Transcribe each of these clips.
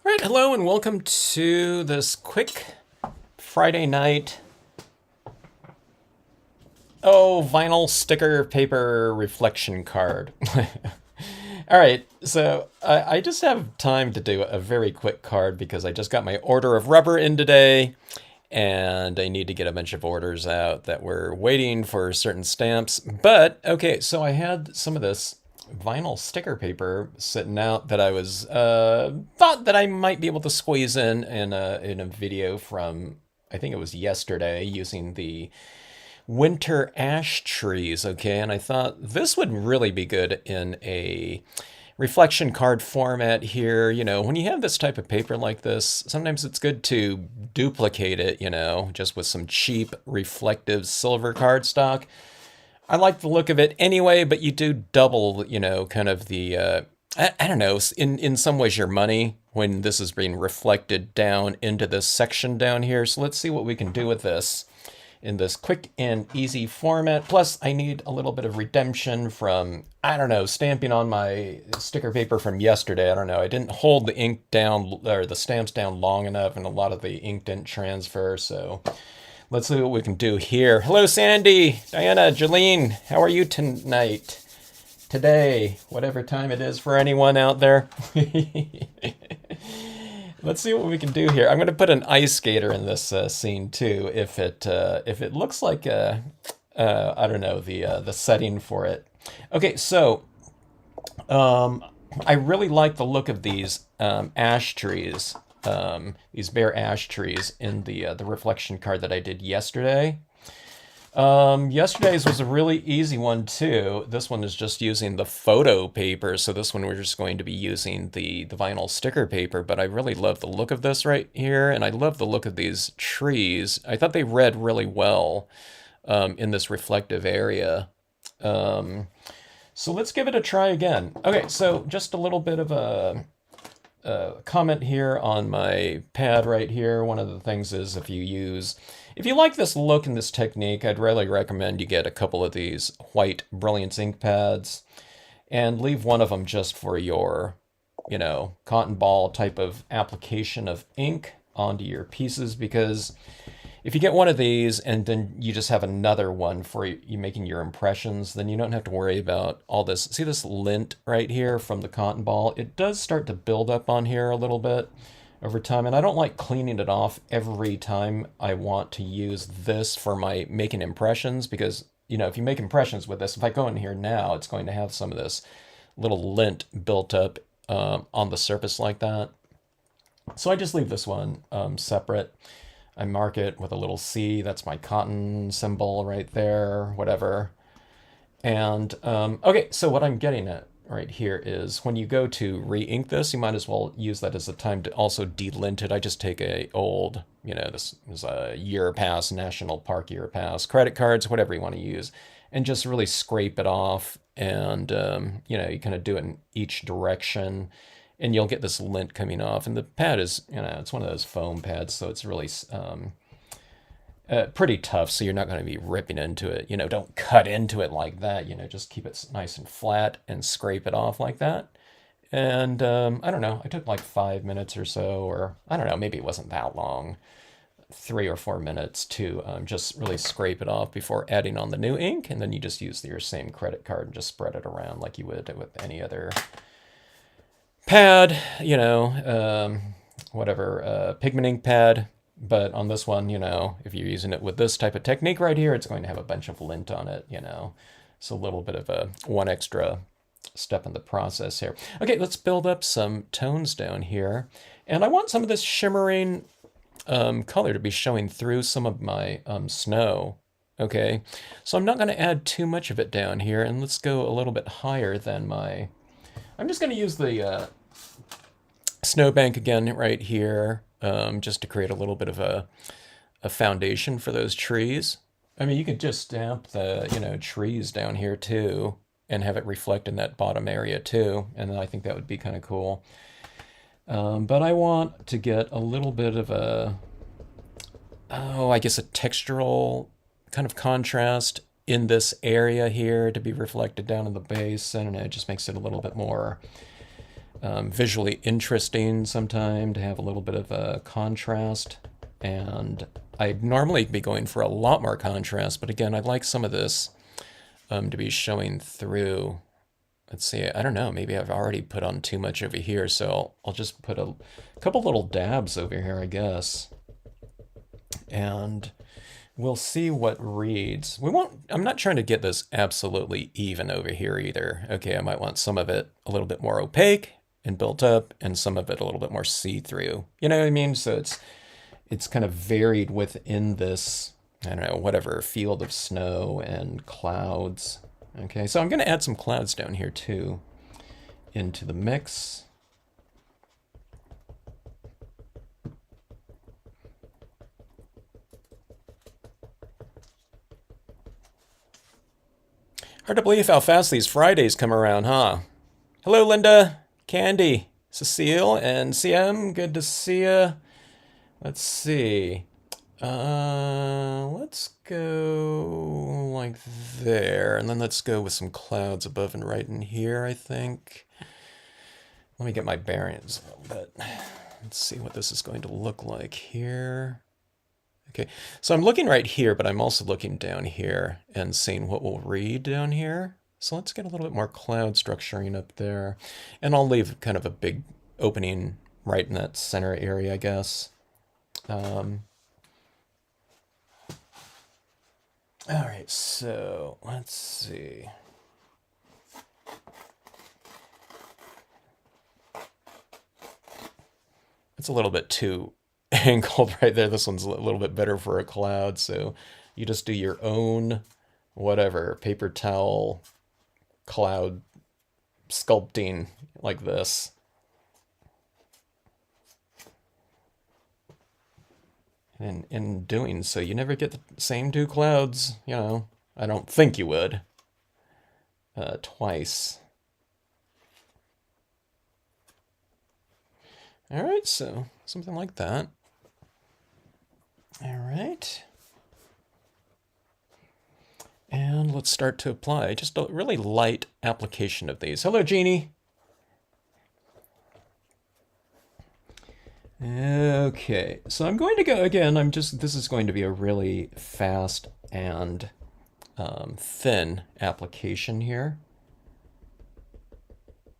All right, hello and welcome to this quick Friday night. Oh, vinyl sticker paper reflection card. All right, so I just have time to do a very quick card because I just got my order of rubber in today and I need to get a bunch of orders out that were waiting for certain stamps. But okay, so I had some of this vinyl sticker paper sitting out that I was thought that I might be able to squeeze in a video from I think it was yesterday using the winter ash trees, okay? And I thought this would really be good in a reflection card format here. You know, when you have this type of paper like this, sometimes it's good to duplicate it, you know, just with some cheap reflective silver cardstock. I like the look of it anyway, but you do double, you know, kind of the, I don't know, in some ways your money when this is being reflected down into this section down here. So let's see what we can do with this in this quick and easy format. Plus, I need a little bit of redemption from, I don't know, stamping on my sticker paper from yesterday. I don't know. I didn't hold the ink down or the stamps down long enough, and a lot of the ink didn't transfer. So let's see what we can do here. Hello, Sandy, Diana, Jolene. How are you tonight? Today, whatever time it is for anyone out there. Let's see what we can do here. I'm going to put an ice skater in this scene too, if it looks like I don't know the setting for it. Okay, so I really like the look of these ash trees, these bare ash trees in the reflection card that I did yesterday. Yesterday's was a really easy one too. This one is just using the photo paper. So this one we're just going to be using the vinyl sticker paper, but I really love the look of this right here. And I love the look of these trees. I thought they read really well in this reflective area. So let's give it a try again. Okay, so just a little bit of a comment here on my pad right here. One of the things is if you like this look and this technique, I'd really recommend you get a couple of these white Brilliance ink pads and leave one of them just for your, you know, cotton ball type of application of ink onto your pieces, because if you get one of these and then you just have another one for you making your impressions, then you don't have to worry about all this. See this lint right here from the cotton ball? It does start to build up on here a little bit over time, and I don't like cleaning it off every time I want to use this for my making impressions, because, you know, if you make impressions with this, if I go in here now, it's going to have some of this little lint built up on the surface like that. So I just leave this one separate. I mark it with a little C. That's my cotton symbol right there, whatever. And okay, so what I'm getting at right here is when you go to re-ink this, you might as well use that as a time to also delint it. I just take a old, you know, this is a year pass, National Park year pass, credit cards, whatever you want to use, and just really scrape it off. And, you know, you kind of do it in each direction and you'll get this lint coming off. And the pad is, you know, it's one of those foam pads, so it's really pretty tough, so you're not going to be ripping into it. You know, don't cut into it like that. You know, just keep it nice and flat and scrape it off like that. And I don't know, I took like 5 minutes or so, or I don't know, maybe it wasn't that long, 3 or 4 minutes to just really scrape it off before adding on the new ink. And then you just use your same credit card and just spread it around like you would with any other pad, you know, whatever, pigment ink pad. But on this one, you know, if you're using it with this type of technique right here, it's going to have a bunch of lint on it, you know. So a little bit of a one extra step in the process here. Okay, let's build up some tones down here. And I want some of this shimmering color to be showing through some of my snow. Okay, so I'm not going to add too much of it down here. And let's go a little bit higher than my... I'm just going to use the snowbank again right here. Just to create a little bit of a foundation for those trees. I mean, you could just stamp the, you know, trees down here too and have it reflect in that bottom area too. And then I think that would be kind of cool. But I want to get a little bit of I guess a textural kind of contrast in this area here to be reflected down in the base. And it just makes it a little bit more visually interesting sometime to have a little bit of a contrast. And I'd normally be going for a lot more contrast, but again, I'd like some of this to be showing through. Let's see, I don't know, maybe I've already put on too much over here, so I'll just put a couple little dabs over here, I guess. And we'll see what reads. We won't, I'm not trying to get this absolutely even over here either. Okay, I might want some of it a little bit more opaque and built up, and some of it a little bit more see-through. You know what I mean? So it's kind of varied within this, I don't know, whatever, field of snow and clouds. Okay, so I'm going to add some clouds down here too into the mix. Hard to believe how fast these Fridays come around, huh? Hello, Linda, Candy, Cecile, and CM. Good to see ya. Let's see. Let's go like there, and then let's go with some clouds above and right in here, I think. Let me get my bearings a little bit. Let's see what this is going to look like here. Okay, so I'm looking right here, but I'm also looking down here and seeing what we'll read down here. So let's get a little bit more cloud structuring up there. And I'll leave kind of a big opening right in that center area, I guess. All right, so let's see. It's a little bit too angled right there. This one's a little bit better for a cloud, so you just do your own whatever, paper towel cloud sculpting like this. And in doing so, you never get the same two clouds, you know. I don't think you would. Twice. All right, so something like that. All right. And let's start to apply. Just a really light application of these. Hello, Jeannie. Okay, so I'm going to go again. This is going to be a really fast and thin application here.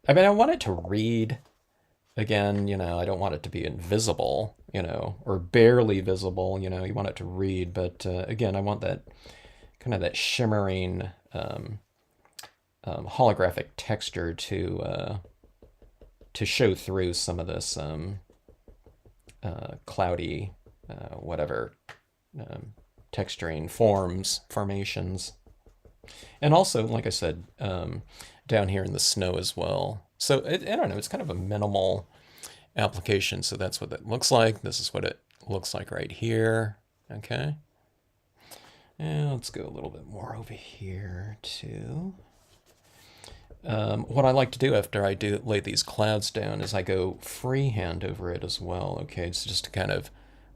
I mean, I want it to read. Again, you know, I don't want it to be invisible, you know, or barely visible, you know, you want it to read, but again, I want that kind of that shimmering holographic texture to show through some of this cloudy, whatever, texturing formations. And also, like I said, down here in the snow as well. So I don't know, it's kind of a minimal application. So that's what it looks like. This is what it looks like right here. Okay. And let's go a little bit more over here too. What I like to do after I lay these clouds down is I go freehand over it as well. Okay, it's just to kind of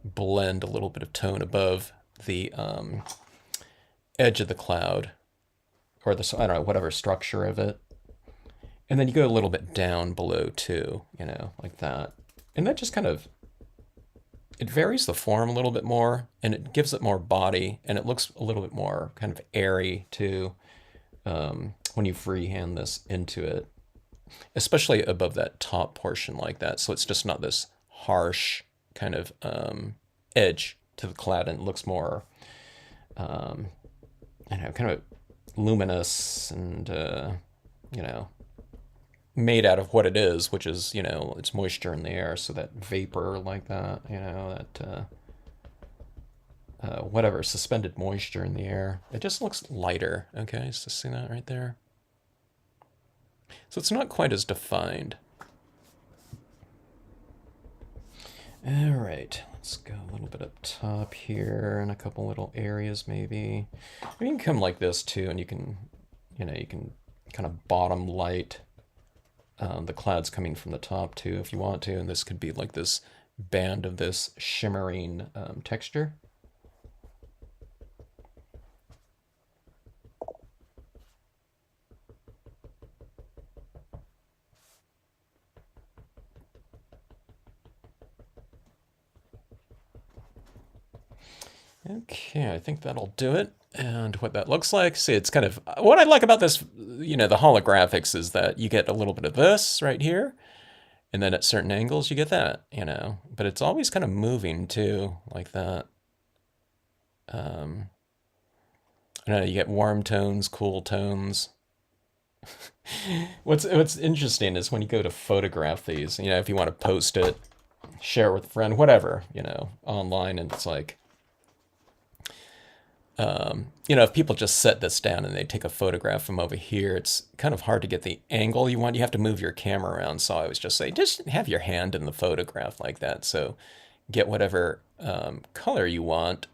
blend a little bit of tone above the edge of the cloud, or the, I don't know, whatever structure of it. And then you go a little bit down below too, you know, like that. And that just kind of, it varies the form a little bit more, and it gives it more body, and it looks a little bit more kind of airy too when you freehand this into it, especially above that top portion like that. So it's just not this harsh kind of edge to the cloud, and it looks more, I don't know, kind of luminous and, you know, made out of what it is, which is, you know, it's moisture in the air, so that vapor like that, you know, that whatever, suspended moisture in the air, it just looks lighter. Okay, so see that right there? So it's not quite as defined. All right, let's go a little bit up top here and a couple little areas maybe. You can come like this too, and you can, you know, you can kind of bottom light the clouds coming from the top too if you want to, and this could be like this band of this shimmering texture. Okay, I think that'll do it. And what that looks like, see, it's kind of, what I like about this, you know, the holographics is that you get a little bit of this right here, and then at certain angles you get that, you know, but it's always kind of moving too, like that. I don't know, you get warm tones, cool tones. What's interesting is when you go to photograph these, you know, if you want to post it, share it with a friend, whatever, you know, online, and it's like, you know, if people just set this down and they take a photograph from over here, it's kind of hard to get the angle you want. You have to move your camera around. So I always just say, just have your hand in the photograph like that. So get whatever color you want,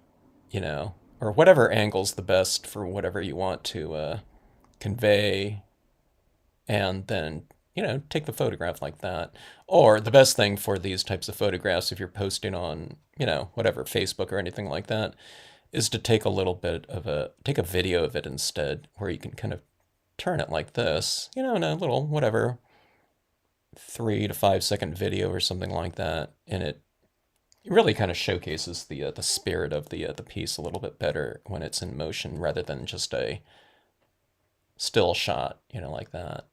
you know, or whatever angle's the best for whatever you want to convey, and then, you know, take the photograph like that. Or the best thing for these types of photographs, if you're posting on, you know, whatever, Facebook or anything like that, is to take a little bit of take a video of it instead, where you can kind of turn it like this, you know, in a little, whatever, 3 to 5 second video or something like that. And it really kind of showcases the spirit of the piece a little bit better when it's in motion rather than just a still shot, you know, like that.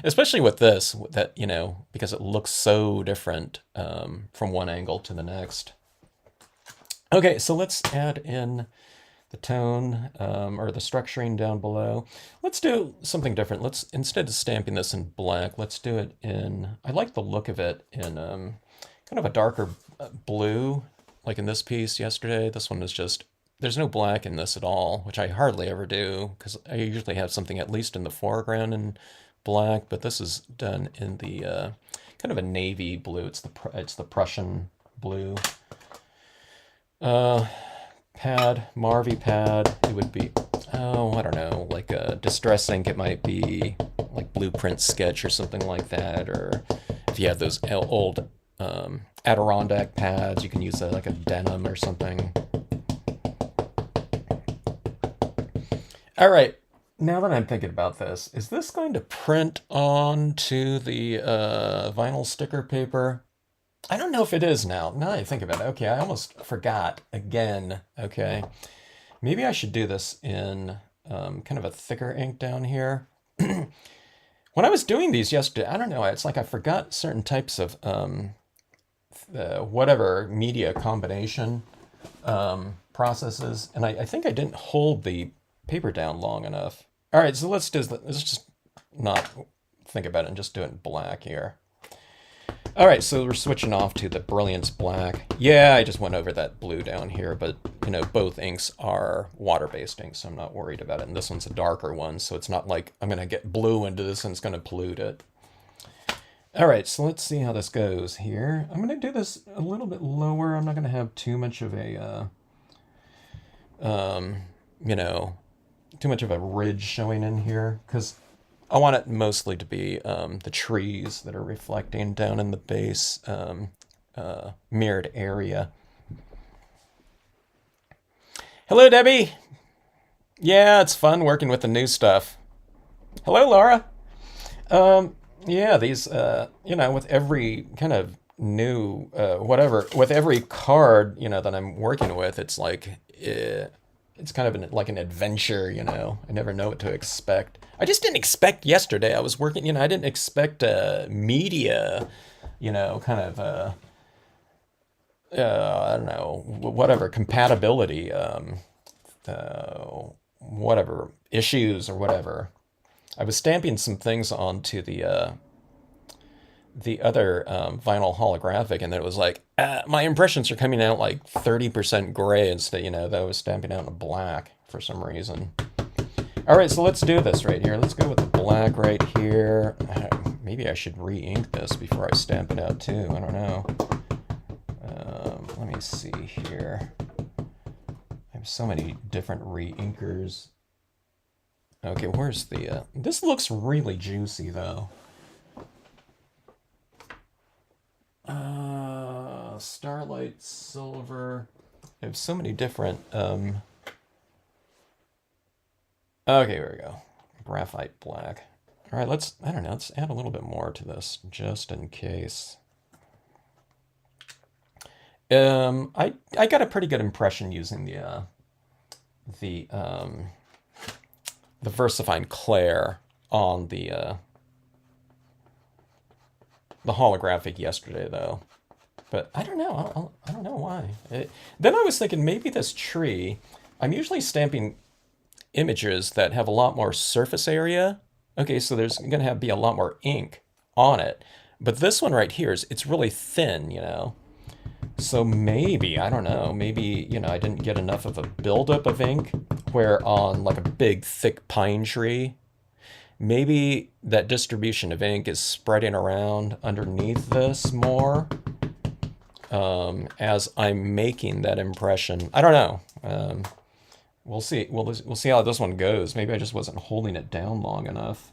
Especially with this, that, you know, because it looks so different from one angle to the next. Okay, so let's add in the tone or the structuring down below. Let's do something different. Let's, instead of stamping this in black, let's do it in, I like the look of it in kind of a darker blue, like in this piece yesterday. This one is just, there's no black in this at all, which I hardly ever do, because I usually have something at least in the foreground in black, but this is done in the kind of a navy blue. It's the Prussian blue. Pad, Marvy pad, it would be, oh, I don't know, like a distress ink, it might be like Blueprint Sketch or something like that, or if you have those old Adirondack pads, you can use like a denim or something. All right, now that I'm thinking about this, is this going to print onto the vinyl sticker paper? I don't know if it is now. Now that I think about it, okay, I almost forgot again. Okay, maybe I should do this in kind of a thicker ink down here. When I was doing these yesterday, I don't know, it's like I forgot certain types of whatever media combination processes, and I think I didn't hold the paper down long enough. All right, so let's just not think about it and just do it in black here. All right, so we're switching off to the Brilliance Black. Yeah, I just went over that blue down here, but, you know, both inks are water-based inks, so I'm not worried about it. And this one's a darker one, so it's not like I'm going to get blue into this and it's going to pollute it. All right, so let's see how this goes here. I'm going to do this a little bit lower. I'm not going to have too much of a, you know, too much of a ridge showing in here, because I want it mostly to be the trees that are reflecting down in the base mirrored area. Hello, Debbie. Yeah, it's fun working with the new stuff. Hello, Laura. Yeah, these, you know, with every kind of new, whatever, with every card, you know, that I'm working with, it's like, it's kind of like an adventure, you know. I never know what to expect. I just didn't expect yesterday. I was working, you know, I didn't expect media, you know, kind of, I don't know, whatever, compatibility, whatever, issues or whatever. I was stamping some things onto the other vinyl holographic, and then it was like, my impressions are coming out like 30% gray instead, you know, that I was stamping out in black for some reason. All right, so let's do this right here. Let's go with the black right here. Maybe I should re-ink this before I stamp it out too. I don't know. Let me see here. I have so many different re-inkers. Okay, where's the... this looks really juicy, though. Starlight Silver. I have so many different... okay, here we go. Graphite Black. All right, let's... I don't know, let's add a little bit more to this, just in case. I got a pretty good impression using the the VersaFine Claire on the holographic yesterday, though. But I don't know. I don't know why. Then I was thinking maybe this tree. I'm usually stamping images that have a lot more surface area. Okay, so there's going to be a lot more ink on it. But this one right here it's really thin, you know. So maybe, I don't know, maybe, you know, I didn't get enough of a buildup of ink where on like a big thick pine tree, maybe that distribution of ink is spreading around underneath this more as I'm making that impression. I don't know. We'll see. We'll see how this one goes. Maybe I just wasn't holding it down long enough.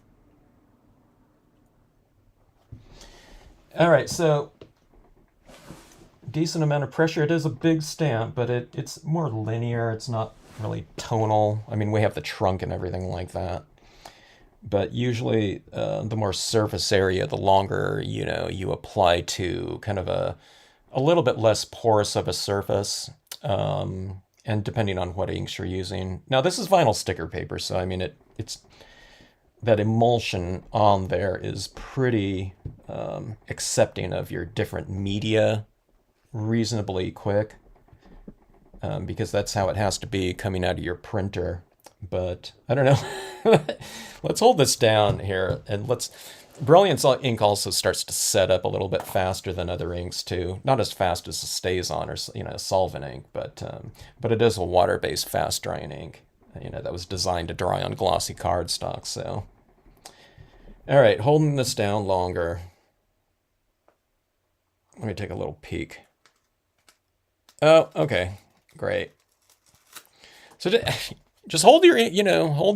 All right, so decent amount of pressure. It is a big stamp, but it's more linear. It's not really tonal. I mean, we have the trunk and everything like that. But usually the more surface area, the longer, you know, you apply to kind of a little bit less porous of a surface. And depending on what inks you're using. Now, this is vinyl sticker paper, so I mean, it's that emulsion on there is pretty accepting of your different media reasonably quick because that's how it has to be coming out of your printer. But I don't know. Let's hold this down here and Brilliance ink also starts to set up a little bit faster than other inks too. Not as fast as a StazOn or, you know, solvent ink, but it is a water-based fast drying ink, you know, that was designed to dry on glossy cardstock. So, all right, holding this down longer. Let me take a little peek. Oh, okay, great. So just hold your, you know,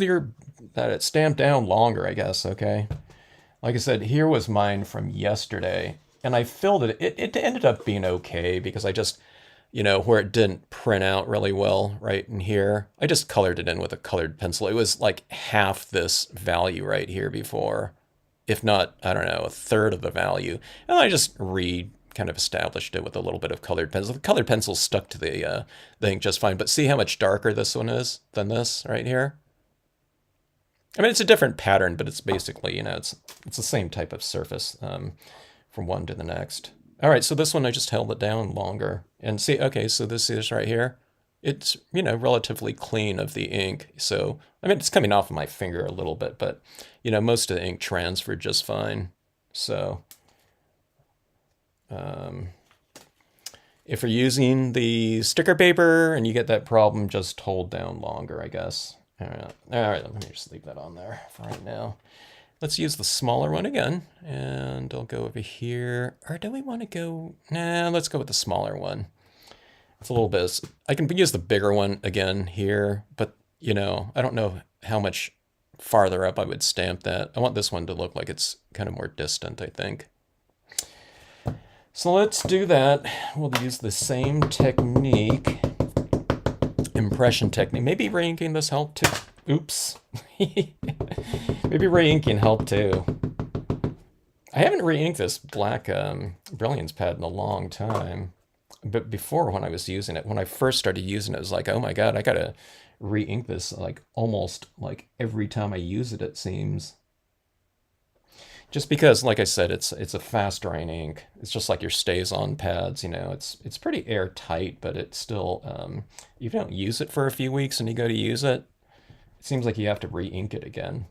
that it stamped down longer, I guess. Okay. Like I said, here was mine from yesterday, and I filled it. It ended up being okay because I just, you know, where it didn't print out really well right in here, I just colored it in with a colored pencil. It was like half this value right here before, if not, I don't know, a third of the value. And I just kind of established it with a little bit of colored pencil. The colored pencil stuck to the ink just fine, but see how much darker this one is than this right here? I mean, it's a different pattern, but it's basically, you know, it's the same type of surface from one to the next. All right, so this one I just held it down longer. And see, okay, so this is right here. It's, you know, relatively clean of the ink. So, I mean, it's coming off of my finger a little bit, but, you know, most of the ink transferred just fine. So, if you're using the sticker paper and you get that problem, just hold down longer, I guess. All right, let me just leave that on there for right now. Let's use the smaller one again, and I'll go over here. Or do we want to go? Nah, let's go with the smaller one. It's a little bit, I can use the bigger one again here, but you know, I don't know how much farther up I would stamp that. I want this one to look like it's kind of more distant, I think. So let's do that. We'll use the same technique. Impression technique. Maybe re-inking this helped too. Oops. Maybe re-inking helped too. I haven't re-inked this black Brilliance pad in a long time. But before, when I was using it, when I first started using it, it was like, oh my God, I gotta re-ink this like almost like every time I use it, it seems. Just because, like I said, it's a fast drying ink. It's just like your StazOn pads, you know. It's pretty airtight, but it's still, you don't use it for a few weeks and you go to use it, it seems like you have to re-ink it again.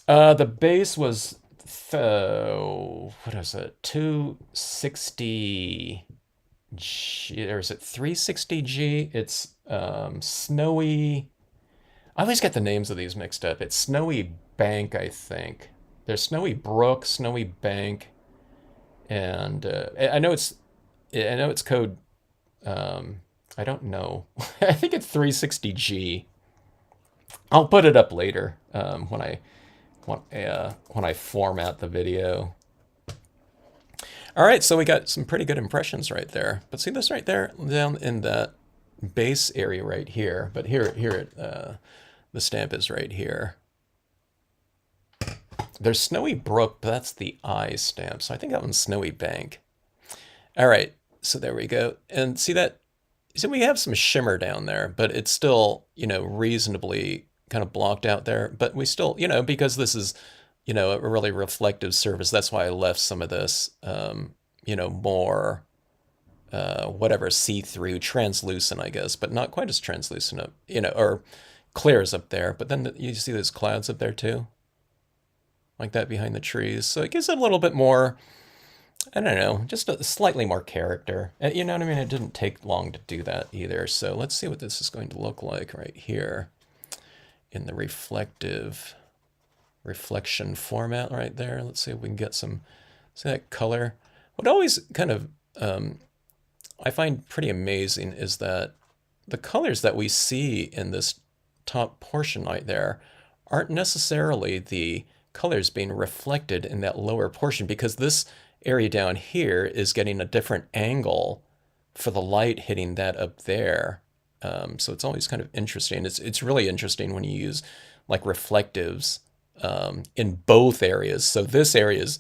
The base was, what is it, 260... G, or is it 360G? It's Snowy. I always get the names of these mixed up. It's Snowy Bank, I think. There's Snowy Brook, Snowy Bank, and I know it's code. I don't know. I think it's 360G. I'll put it up later when I format the video. All right, so we got some pretty good impressions right there. But see this right there down in that base area right here. But here the stamp is right here. There's Snowy Brook, but that's the I stamp. So I think that one's Snowy Bank. All right, so there we go. And see that? So we have some shimmer down there, but it's still, reasonably kind of blocked out there. But we still, because this is, a really reflective surface, that's why I left some of this, more, whatever, see-through, translucent, I guess, but not quite as translucent, or clear as up there. But then you see those clouds up there too, like that behind the trees. So it gives it a little bit more, I don't know, just a slightly more character. You know what I mean? It didn't take long to do that either. So let's see what this is going to look like right here in the reflection format right there. Let's see if we can get some, see that color. What always kind of I find pretty amazing is that the colors that we see in this top portion right there aren't necessarily the colors being reflected in that lower portion, because this area down here is getting a different angle for the light hitting that up there. So it's always kind of interesting. It's really interesting when you use like reflectives in both areas. So this area is,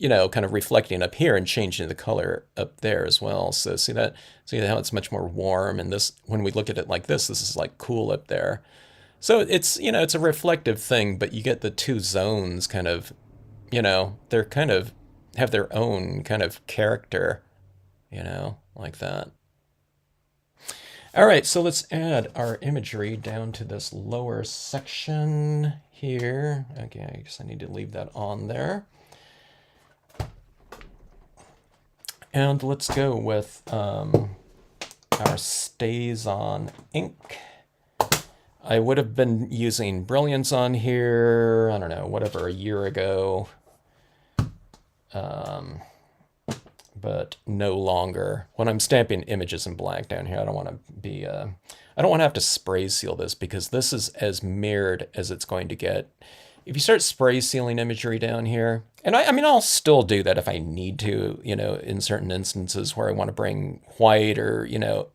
kind of reflecting up here and changing the color up there as well. So see how it's much more warm, and this, when we look at it like this is like cool up there. So it's, it's a reflective thing, but you get the two zones kind of, they're kind of have their own kind of character, like that. All right, so let's add our imagery down to this lower section here. Okay, I guess I need to leave that on there. And let's go with our Stays On ink. I would have been using Brilliance on here, I don't know, whatever, a year ago. But no longer. When I'm stamping images in black down here, I don't want to be, I don't want to have to spray seal this, because this is as mirrored as it's going to get. If you start spray sealing imagery down here, and I mean, I'll still do that if I need to, in certain instances where I want to bring white or,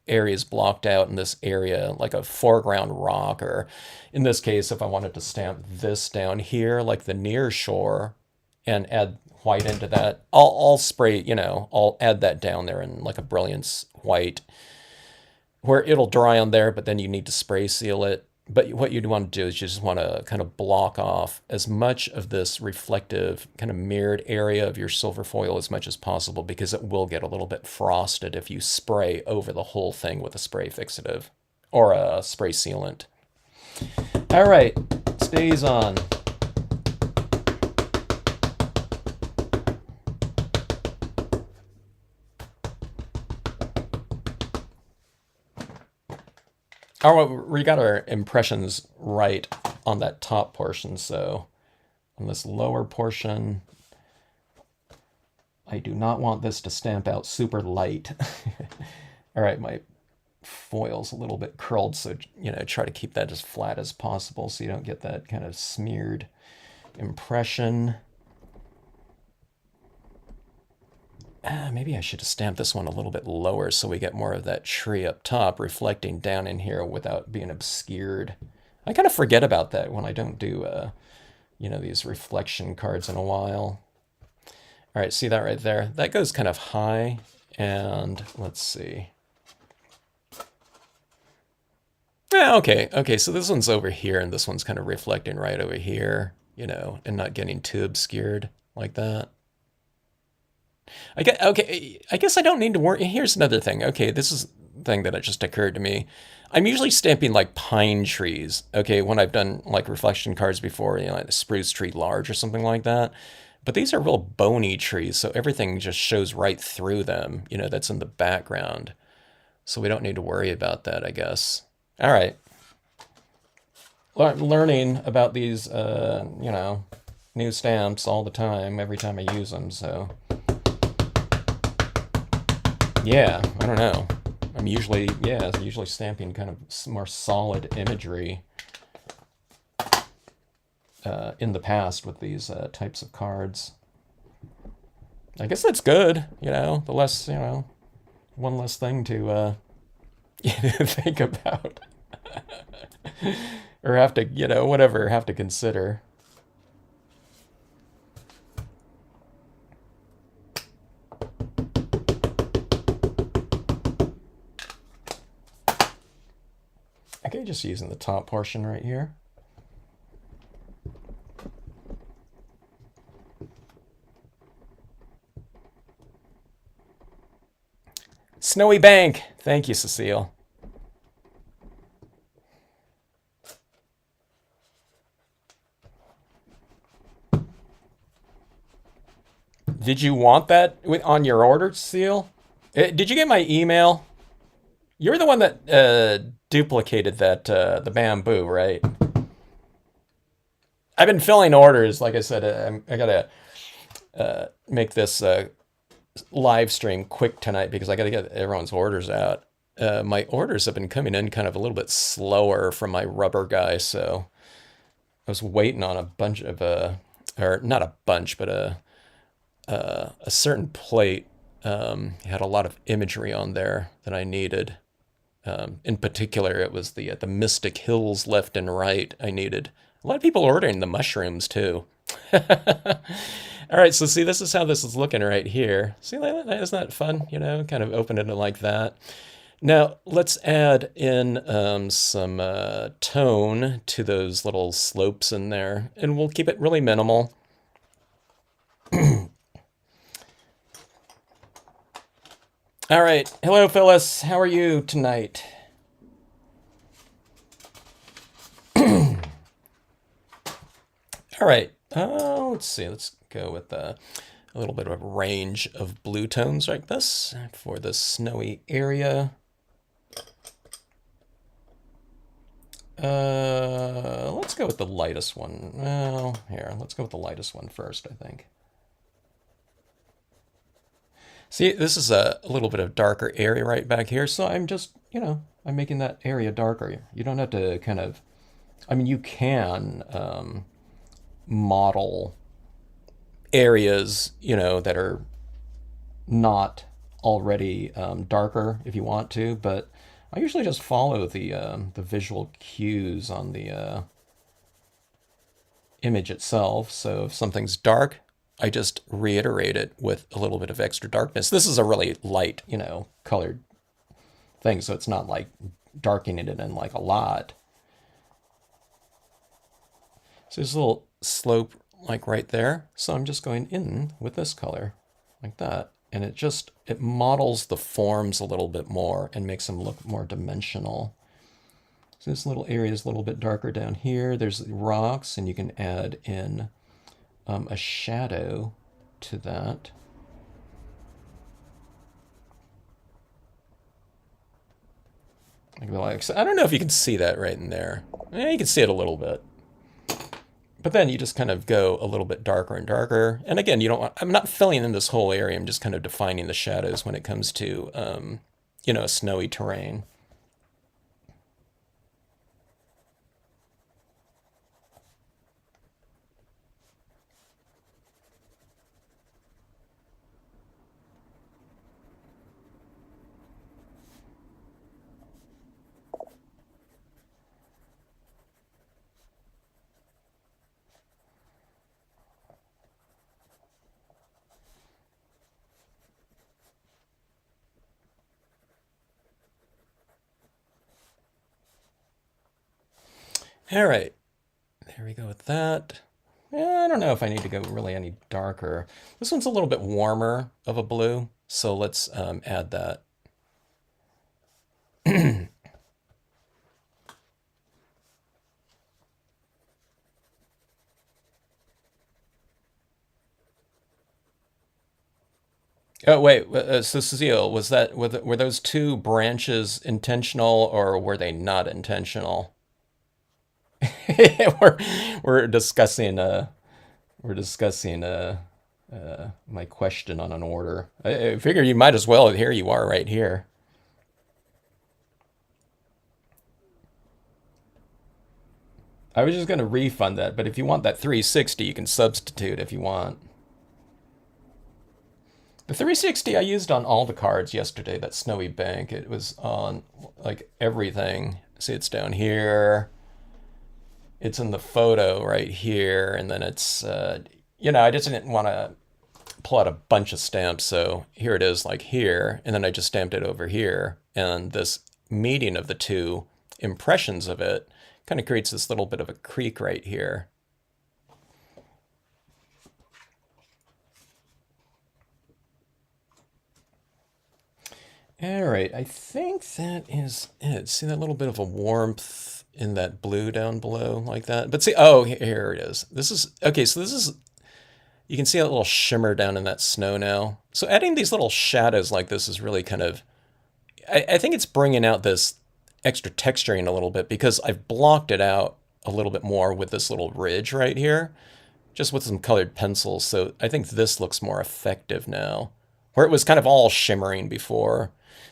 areas blocked out in this area, like a foreground rock, or in this case, if I wanted to stamp this down here, like the near shore, and add white into that, I'll spray, I'll add that down there in like a Brilliance white, where it'll dry on there, but then you need to spray seal it. But what you'd want to do is you just want to kind of block off as much of this reflective kind of mirrored area of your silver foil as much as possible, because it will get a little bit frosted if you spray over the whole thing with a spray fixative or a spray sealant. All right, Stays On. We got our impressions right on that top portion, so on this lower portion, I do not want this to stamp out super light. All right, my foil's a little bit curled, so, try to keep that as flat as possible so you don't get that kind of smeared impression. Maybe I should have stamped this one a little bit lower so we get more of that tree up top reflecting down in here without being obscured. I kind of forget about that when I don't do, these reflection cards in a while. All right, see that right there? That goes kind of high, and let's see. Yeah, okay, so this one's over here, and this one's kind of reflecting right over here, and not getting too obscured like that. I guess I don't need to worry. Here's another thing. Okay, this is the thing that just occurred to me. I'm usually stamping like pine trees, okay, when I've done like reflection cards before, like the spruce tree large or something like that. But these are real bony trees, so everything just shows right through them, that's in the background. So we don't need to worry about that, I guess. All right. Learning about these, new stamps all the time, every time I use them, so... Yeah, I don't know. I'm usually stamping kind of more solid imagery in the past with these types of cards. I guess that's good, the less, one less thing to think about. Or have to, have to consider. just using the top portion right here. Snowy Bank. Thank you, Cecile. Did you want that on your order, Cecile? Did you get my email? You're the one that duplicated that the bamboo, right? I've been filling orders. Like I said, I gotta make this live stream quick tonight because I gotta get everyone's orders out. My orders have been coming in kind of a little bit slower from my rubber guy, so I was waiting on a bunch of or not a bunch, but a certain plate had a lot of imagery on there that I needed. In particular, it was the Mystic Hills left and right. I needed a lot of people ordering the mushrooms too. All right, so see, this is how this is looking right here. See, isn't that fun? You know, kind of open it like that. Now, let's add in some tone to those little slopes in there, and we'll keep it really minimal. All right. Hello, Phyllis. How are you tonight? All right. Let's see. Let's go with a little bit of a range of blue tones like this for the snowy area. Let's go with the lightest one. Well, here, let's go with the lightest one first, I think. See, this is a little bit of darker area right back here, so I'm just, I'm making that area darker. You don't have to kind of, I mean, you can model areas, that are not already darker if you want to, but I usually just follow the visual cues on the image itself. So if something's dark, I just reiterate it with a little bit of extra darkness. This is a really light, colored thing, so it's not like darkening it in like a lot. So there's a little slope like right there. So I'm just going in with this color like that. And it models the forms a little bit more and makes them look more dimensional. So this little area is a little bit darker down here. There's rocks, and you can add in a shadow to that. I don't know if you can see that right in there. You can see it a little bit. But then you just kind of go a little bit darker and darker. And again, I'm not filling in this whole area. I'm just kind of defining the shadows when it comes to, a snowy terrain. All right, there we go with that. I don't know if I need to go really any darker. This one's a little bit warmer of a blue, so let's add that. Oh wait, so Cecile, were those two branches intentional or were they not intentional? we're we're discussing my question on an order. I figure you might as well. Here you are, right here. I was just gonna refund that, but if you want that 360, you can substitute if you want. The 360 I used on all the cards yesterday. That Snowy Bank. It was on like everything. See, it's down here. It's in the photo right here, and then it's, I just didn't want to pull out a bunch of stamps, so here it is like here, and then I just stamped it over here, and this meeting of the two impressions of it, kind of creates this little bit of a creek right here. All right, I think that is it. See that little bit of a warmth in that blue down below like that? But see, oh, here it is. This is, okay, so this is, you can see a little shimmer down in that snow now. So adding these little shadows like this is really kind of, I think it's bringing out this extra texturing a little bit because I've blocked it out a little bit more with this little ridge right here, just with some colored pencils. So I think this looks more effective now, where it was kind of all shimmering before.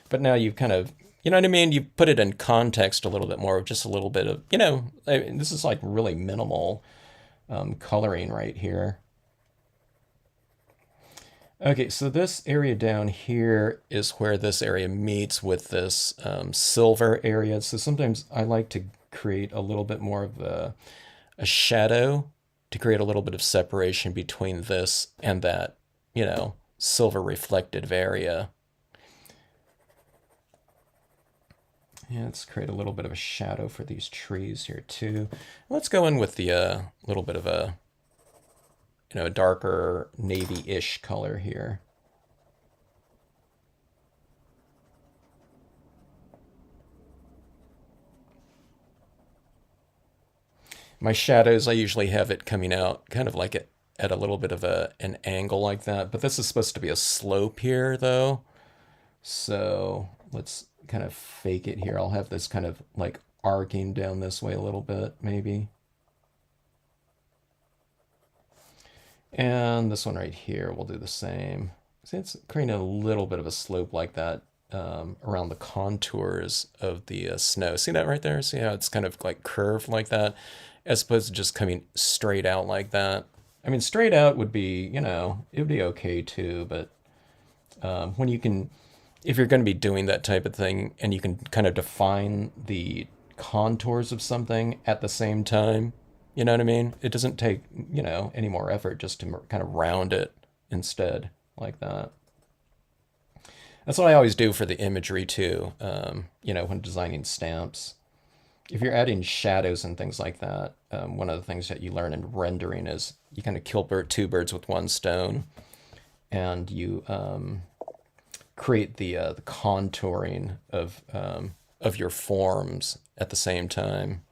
But now you've kind of, you know what I mean? You put it in context a little bit more, just a little bit of, I mean, this is like really minimal coloring right here. Okay, so this area down here is where this area meets with this silver area. So sometimes I like to create a little bit more of a shadow to create a little bit of separation between this and that, silver reflective area. Yeah, let's create a little bit of a shadow for these trees here too. Let's go in with the little bit of a darker navy-ish color here. My shadows, I usually have it coming out kind of like at a little bit of an angle like that, but this is supposed to be a slope here though. So let's kind of fake it here. I'll have this kind of like arcing down this way a little bit, maybe. And this one right here, we'll do the same. See, it's creating a little bit of a slope like that around the contours of the snow. See that right there? See how it's kind of like curved like that, as opposed to just coming straight out like that. I mean, straight out would be, it would be okay too, but when you can, if you're going to be doing that type of thing and you can kind of define the contours of something at the same time, you know what I mean? It doesn't take, any more effort just to kind of round it instead like that. That's what I always do for the imagery too, when designing stamps. If you're adding shadows and things like that, one of the things that you learn in rendering is you kind of kill two birds with one stone, and you create the contouring of your forms at the same time.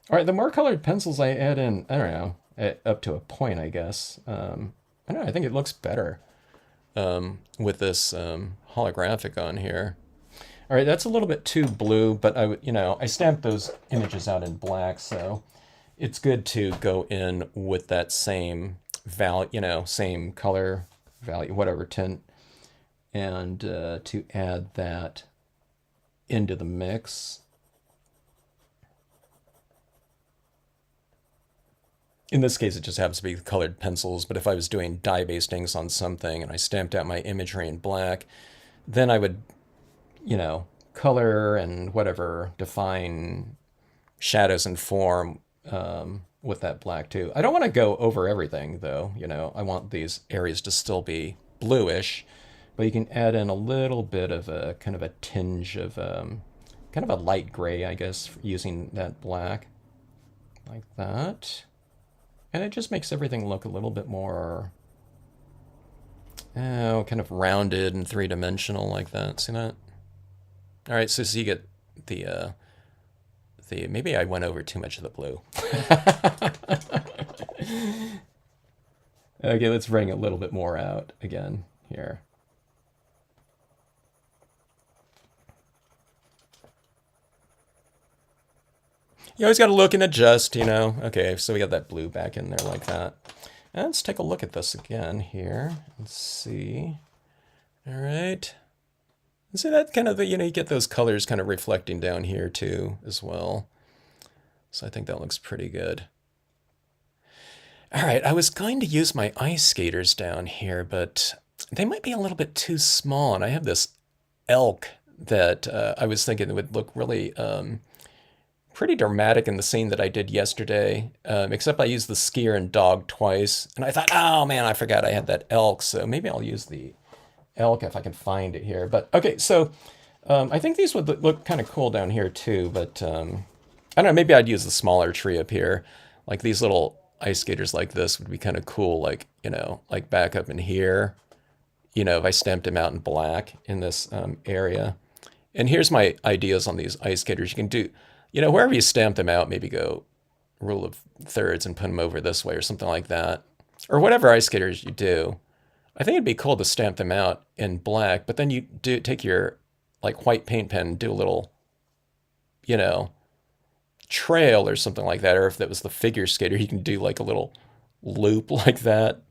All right, the more colored pencils I add in, I don't know, up to a point, I guess. I don't know, I think it looks better with this holographic on here. All right, that's a little bit too blue, but I stamped those images out in black, so it's good to go in with that same value, same color value, whatever tint, and to add that into the mix. In this case, it just happens to be colored pencils, but if I was doing dye-based inks on something and I stamped out my imagery in black, then I would, color and whatever, define shadows and form with that black too. I don't want to go over everything though, I want these areas to still be bluish, but you can add in a little bit of a kind of a tinge of kind of a light gray, I guess, using that black like that. And it just makes everything look a little bit more, kind of rounded and three-dimensional like that. See that? All right, so you get the maybe I went over too much of the blue. Okay, let's bring a little bit more out again here. You always got to look and adjust, Okay, so we got that blue back in there like that. And let's take a look at this again here. Let's see. All right. And see that kind of, you get those colors kind of reflecting down here too as well. So I think that looks pretty good. All right, I was going to use my ice skaters down here, but they might be a little bit too small. And I have this elk that I was thinking would look really pretty dramatic in the scene that I did yesterday, except I used the skier and dog twice. And I thought, oh man, I forgot I had that elk, so maybe I'll use the elk if I can find it here. But okay, so I think these would look kind of cool down here too, but I don't know, maybe I'd use the smaller tree up here. Like these little ice skaters like this would be kind of cool, like, like back up in here, if I stamped them out in black in this area. And here's my ideas on these ice skaters. You can do, wherever you stamp them out, maybe go rule of thirds and put them over this way or something like that. Or whatever ice skaters you do. I think it'd be cool to stamp them out in black, but then you do take your like white paint pen and do a little, you know, trail or something like that. Or if that was the figure skater, you can do like a little loop like that.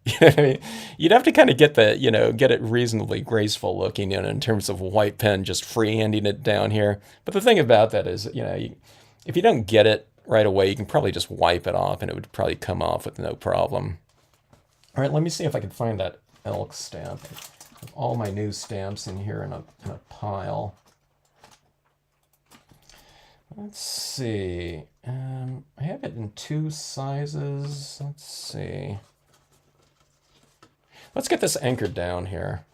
You know what I mean? You'd have to kind of get the, get it reasonably graceful looking, in terms of white pen just freehanding it down here. But the thing about that is, if you don't get it right away, you can probably just wipe it off and it would probably come off with no problem. All right, let me see if I can find that elk stamp. I have all my new stamps in here in a pile. Let's see. I have it in 2 sizes. Let's see. Let's get this anchored down here.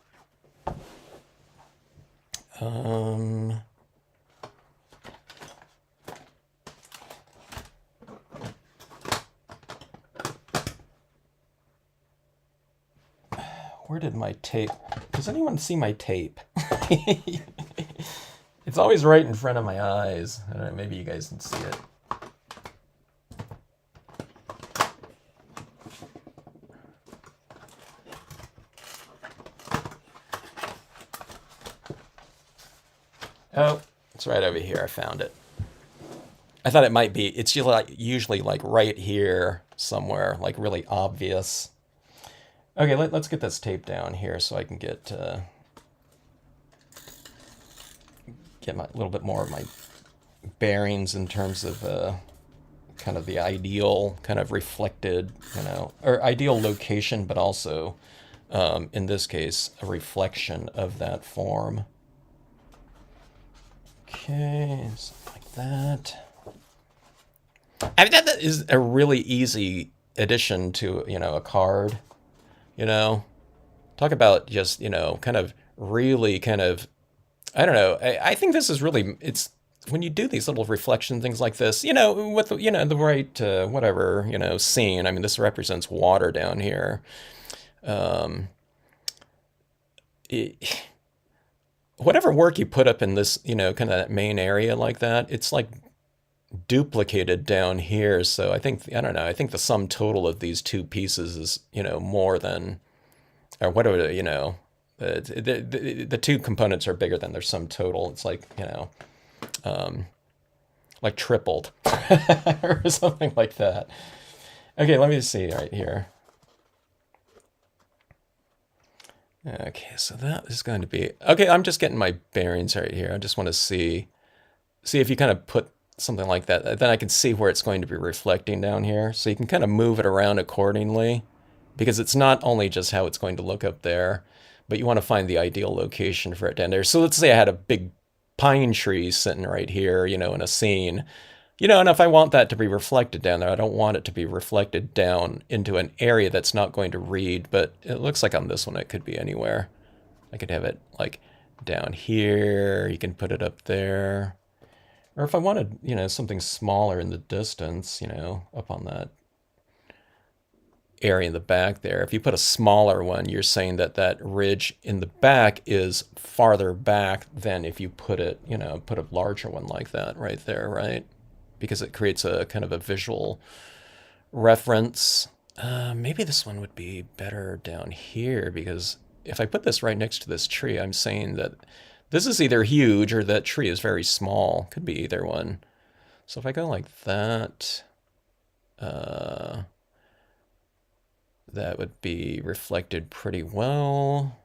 Where did my tape? Does anyone see my tape? It's always right in front of my eyes. I don't know, maybe you guys can see it. Oh, it's right over here. I found it. I thought it might be. It's usually like right here somewhere, like really obvious. Okay, let's get this tape down here so I can get a little bit more of my bearings in terms of kind of the ideal kind of reflected, or ideal location, but also in this case a reflection of that form. Okay, something like that. I mean, that is a really easy addition to, a card, Talk about just, kind of really kind of, I don't know. I think this is really, it's, when you do these little reflection things like this, with, the right, whatever, scene. I mean, this represents water down here. Whatever work you put up in this, kind of that main area like that, it's like duplicated down here. So I think the sum total of these 2 pieces is, more than, or whatever, the 2 components are bigger than their sum total. It's like, like tripled or something like that. Okay, let me see right here. Okay, so that is going to be, okay, I'm just getting my bearings right here. I just want to see if you kind of put something like that, then I can see where it's going to be reflecting down here. So you can kind of move it around accordingly, because it's not only just how it's going to look up there, but you want to find the ideal location for it down there. So let's say I had a big pine tree sitting right here, in a scene. And if I want that to be reflected down there, I don't want it to be reflected down into an area that's not going to read, but it looks like on this one it could be anywhere. I could have it like down here, you can put it up there. Or if I wanted, something smaller in the distance, up on that area in the back there, if you put a smaller one, you're saying that that ridge in the back is farther back than if you put it, put a larger one like that right there, right? Because it creates a kind of a visual reference. Maybe this one would be better down here, because if I put this right next to this tree, I'm saying that this is either huge or that tree is very small. Could be either one. So if I go like that, that would be reflected pretty well.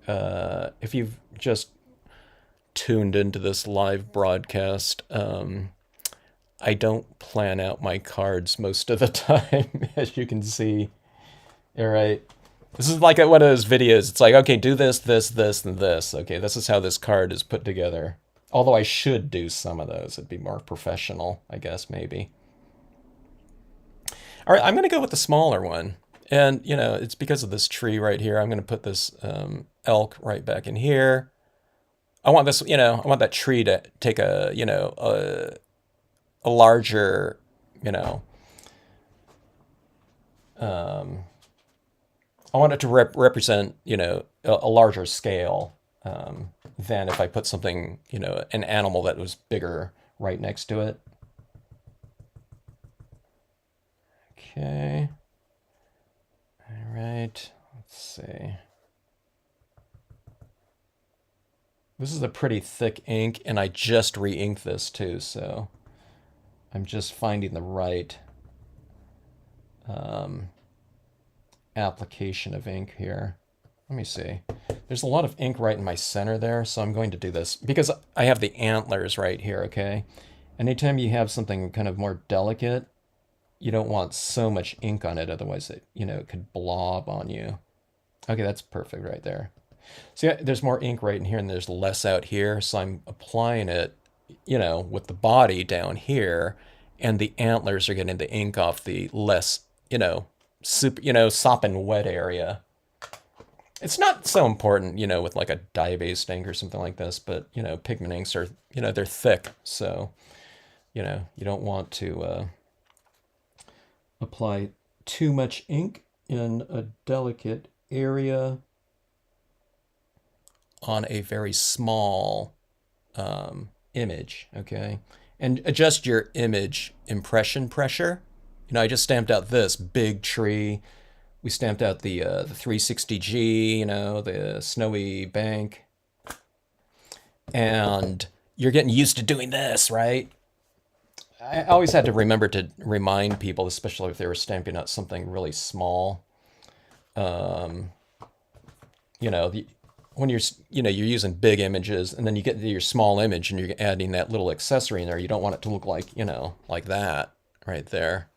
If you've just tuned into this live broadcast, I don't plan out my cards most of the time, as you can see. All right. This is like one of those videos. It's like, okay, do this, this, this, and this. Okay, this is how this card is put together. Although I should do some of those. It'd be more professional, I guess, maybe. All right, I'm going to go with the smaller one. And, you know, it's because of this tree right here. I'm going to put this elk right back in here. I want this, you know, I want that tree to take a, you know, a larger, you know, I want it to represent, you know, a larger scale than if I put something, you know, an animal that was bigger right next to it. Okay. All right. Let's see. This is a pretty thick ink, and I just re-inked this too, so I'm just finding the right application of ink here. Let me see. There's a lot of ink right in my center there, so I'm going to do this because I have the antlers right here, okay? Anytime you have something kind of more delicate, you don't want so much ink on it, otherwise it, you know, it could blob on you. Okay, that's perfect right there. See, there's more ink right in here and there's less out here, so I'm applying it, you know, with the body down here, and the antlers are getting the ink off the less, you know, sopping wet area. It's not so important, you know, with like a dye-based ink or something like this, but, you know, pigment inks are, you know, they're thick, so, you know, you don't want to apply too much ink in a delicate area on a very small image, okay? And adjust your image impression pressure. You know, I just stamped out this big tree. We stamped out the 360G, you know, the snowy bank. And you're getting used to doing this, right? I always had to remember to remind people, especially if they were stamping out something really small. You know, when you're, you know, you're using big images, and then you get to your small image and you're adding that little accessory in there. You don't want it to look like, you know, like that right there.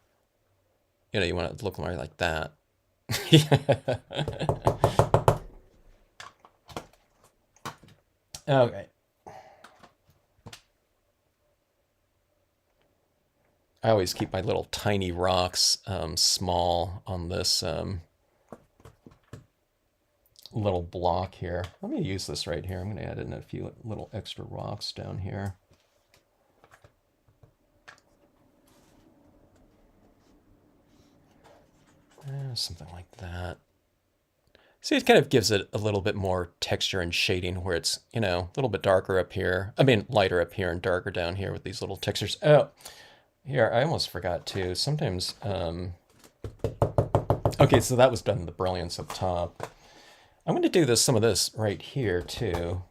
You know, you want it to look more like that. Okay. I always keep my little tiny rocks small on this little block here. Let me use this right here. I'm going to add in a few little extra rocks down here. Something like that. See, it kind of gives it a little bit more texture and shading where it's, you know, a little bit darker up here. I mean, lighter up here and darker down here with these little textures. Oh, here, I almost forgot to. Sometimes, okay, so that was done in the brilliance up top. I'm going to do some of this right here too.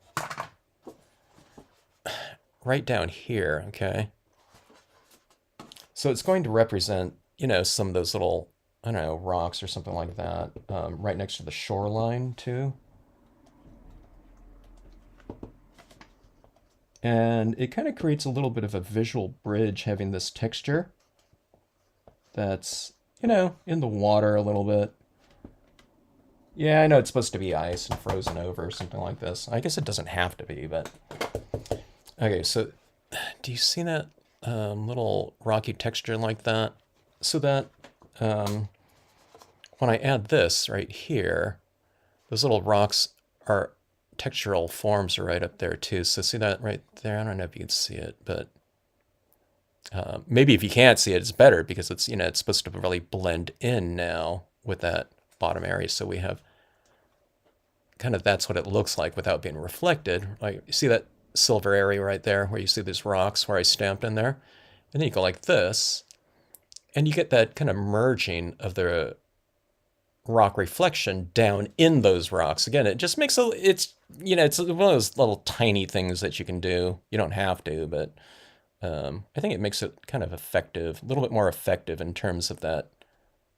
Right down here, okay? So it's going to represent, you know, some of those little, I don't know, rocks or something like that, right next to the shoreline too. And it kind of creates a little bit of a visual bridge having this texture that's, you know, in the water a little bit. Yeah, I know it's supposed to be ice and frozen over or something like this. I guess it doesn't have to be, but... Okay, so do you see that little rocky texture like that? So that when I add this right here, those little rocks are textural forms are right up there too. So see that right there? I don't know if you can see it, but maybe if you can't see it, it's better because it's, you know, it's supposed to really blend in now with that bottom area. So we have kind of, that's what it looks like without being reflected. Like, you see that silver area right there where you see these rocks where I stamped in there? And then you go like this, and you get that kind of merging of the rock reflection down in those rocks. Again, it just makes it's, you know, it's one of those little tiny things that you can do. You don't have to, but I think it makes it kind of effective, a little bit more effective in terms of that,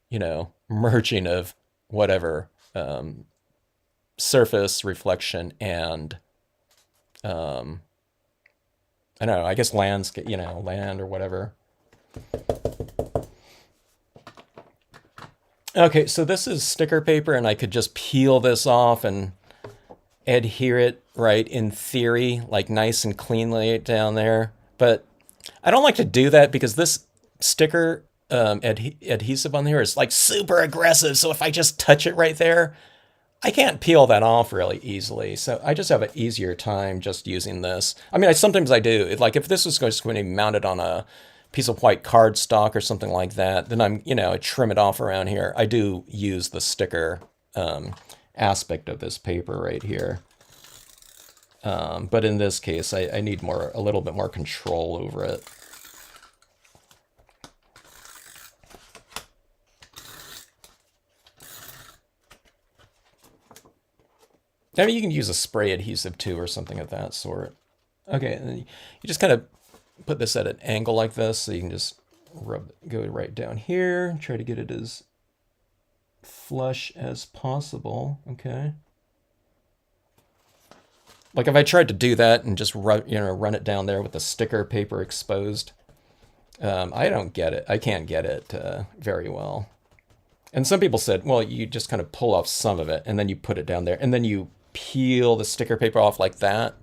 you know, merging of whatever surface reflection and I don't know, I guess landscape, you know, land or whatever. Okay, so this is sticker paper, and I could just peel this off and adhere it, right, in theory, like nice and cleanly down there. But I don't like to do that because this sticker adhesive on here is like super aggressive. So if I just touch it right there, I can't peel that off really easily. So I just have an easier time just using this. I mean, sometimes I do. Like if this was just going to be mounted on a piece of white cardstock or something like that, then I trim it off around here. I do use the sticker aspect of this paper right here. But in this case, I need a little bit more control over it. I mean, you can use a spray adhesive too or something of that sort. Okay, and then you just kind of put this at an angle like this, so you can just go right down here, try to get it as flush as possible. Okay. Like if I tried to do that and just run it down there with the sticker paper exposed, I don't get it. I can't get it very well. And some people said, well, you just kind of pull off some of it and then you put it down there and then you peel the sticker paper off like that.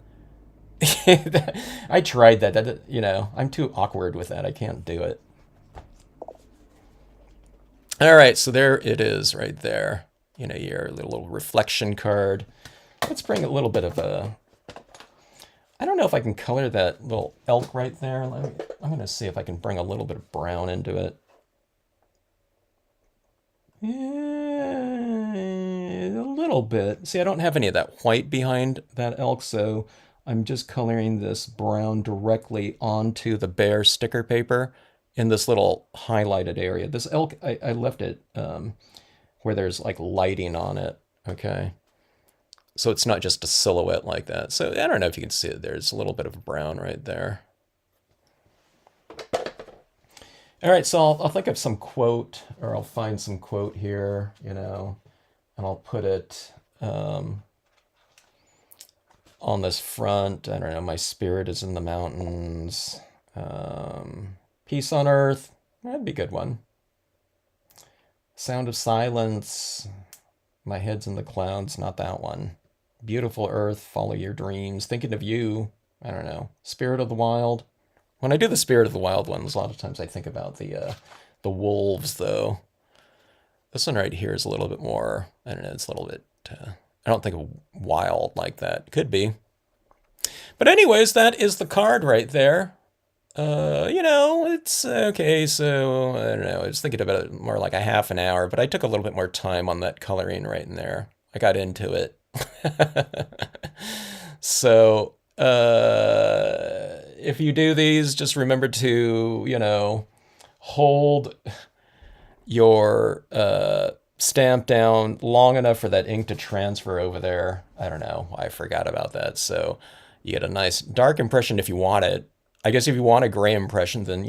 I tried that. I'm too awkward with that. I can't do it. All right, so there it is right there. Your little reflection card. Let's bring a little bit of a... I don't know if I can color that little elk right there. I'm going to see if I can bring a little bit of brown into it. Yeah, a little bit. See, I don't have any of that white behind that elk, so I'm just coloring this brown directly onto the bare sticker paper in this little highlighted area. This elk, I left it where there's like lighting on it, okay? So it's not just a silhouette like that. So I don't know if you can see it. There's a little bit of brown right there. All right, so I'll think of some quote, or I'll find some quote here, and I'll put it on this front. I don't know, my spirit is in the mountains. Peace on earth, that'd be a good one. Sound of silence, my head's in the clouds, not that one. Beautiful earth, follow your dreams, thinking of you, I don't know. Spirit of the wild. When I do the Spirit of the Wild ones, a lot of times I think about the wolves, though. This one right here is a little bit more, I don't know, it's a little bit, I don't think of wild like that. Could be. But anyways, that is the card right there. It's okay, so, I don't know, I was thinking about it more like a half an hour, but I took a little bit more time on that coloring right in there. I got into it. So, if you do these, just remember to, hold your stamp down long enough for that ink to transfer over there. I don't know. I forgot about that. So you get a nice dark impression if you want it. I guess if you want a gray impression, then,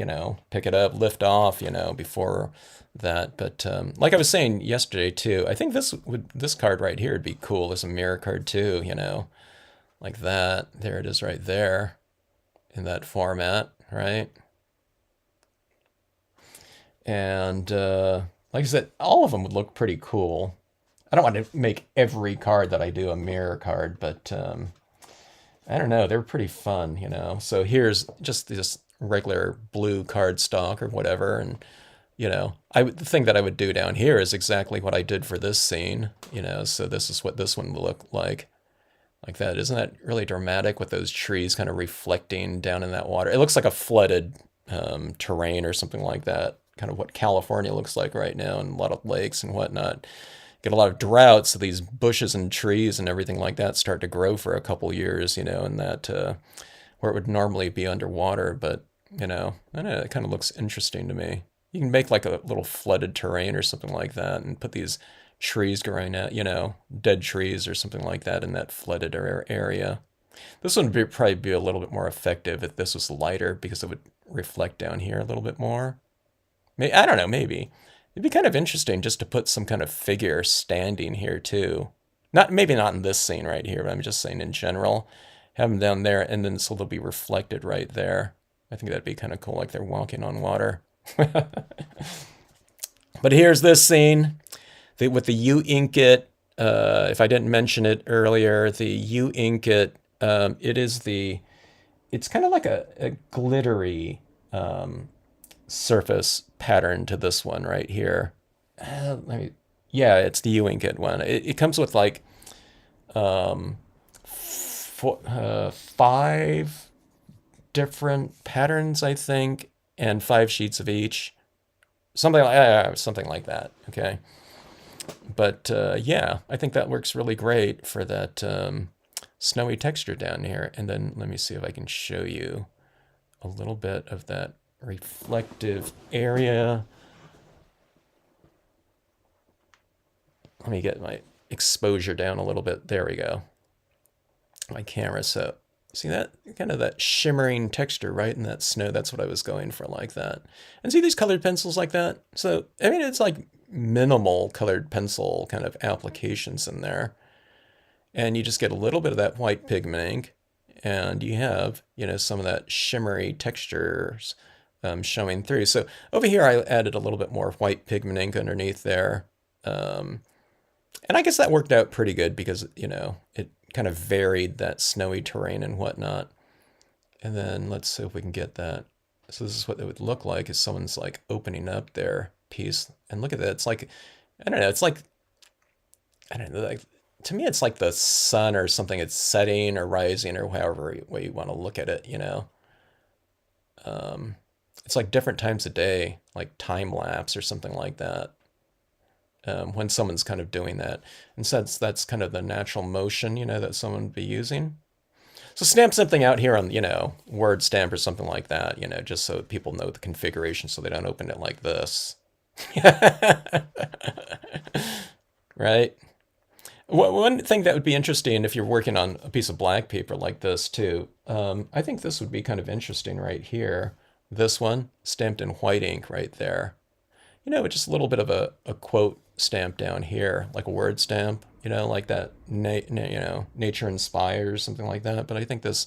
pick it up, lift off, before that. But like I was saying yesterday, too, I think this card right here would be cool as a mirror card, too, like that. There it is right there in that format, right? And like I said, all of them would look pretty cool. I don't want to make every card that I do a mirror card, but I don't know, they're pretty fun, So here's just this regular blue cardstock or whatever, and the thing that I would do down here is exactly what I did for this scene, So this is what this one will look like that. Isn't that really dramatic with those trees kind of reflecting down in that water? It looks like a flooded terrain or something like that. Kind of what California looks like right now, and a lot of lakes and whatnot. Get a lot of drought, so these bushes and trees and everything like that start to grow for a couple years, and that where it would normally be underwater. But I don't know, it kind of looks interesting to me. You can make like a little flooded terrain or something like that, and put these trees growing out, dead trees or something like that in that flooded area. This one would probably be a little bit more effective if this was lighter, because it would reflect down here a little bit more. I don't know, maybe. It'd be kind of interesting just to put some kind of figure standing here too. Maybe not in this scene right here, but I'm just saying in general. Have them down there, and then so they'll be reflected right there. I think that'd be kind of cool, like they're walking on water. But here's this scene. with the U Inkit, if I didn't mention it earlier, the U Inkit, it is it's kind of like a glittery surface pattern to this one right here. Yeah, it's the U Inkit one. It comes with like five different patterns, I think, and 5 sheets of each. Something like that. Okay. But yeah, I think that works really great for that snowy texture down here. And then let me see if I can show you a little bit of that reflective area. Let me get my exposure down a little bit. There we go. My camera. So see that kind of that shimmering texture right in that snow. That's what I was going for, like that. And see these colored pencils like that? So, I mean, it's like minimal colored pencil kind of applications in there. And you just get a little bit of that white pigment ink, and you have, some of that shimmery textures showing through. So over here, I added a little bit more white pigment ink underneath there. And I guess that worked out pretty good because, it kind of varied that snowy terrain and whatnot. And then let's see if we can get that. So this is what it would look like if someone's like opening up their piece. And look at that. It's like, I don't know, it's like, I don't know, like, to me, it's like the sun or something. It's setting or rising or however way you want to look at it, It's like different times of day, like time lapse or something like that. When someone's kind of doing that. And since that's kind of the natural motion, that someone would be using. So stamp something out here on, Word Stamp or something like that, just so people know the configuration so they don't open it like this. Right? One thing that would be interesting if you're working on a piece of black paper like this too, I think this would be kind of interesting right here. This one, stamped in white ink right there. With just a little bit of a quote stamp down here, like a word stamp, like that, nature inspires, something like that. But I think this,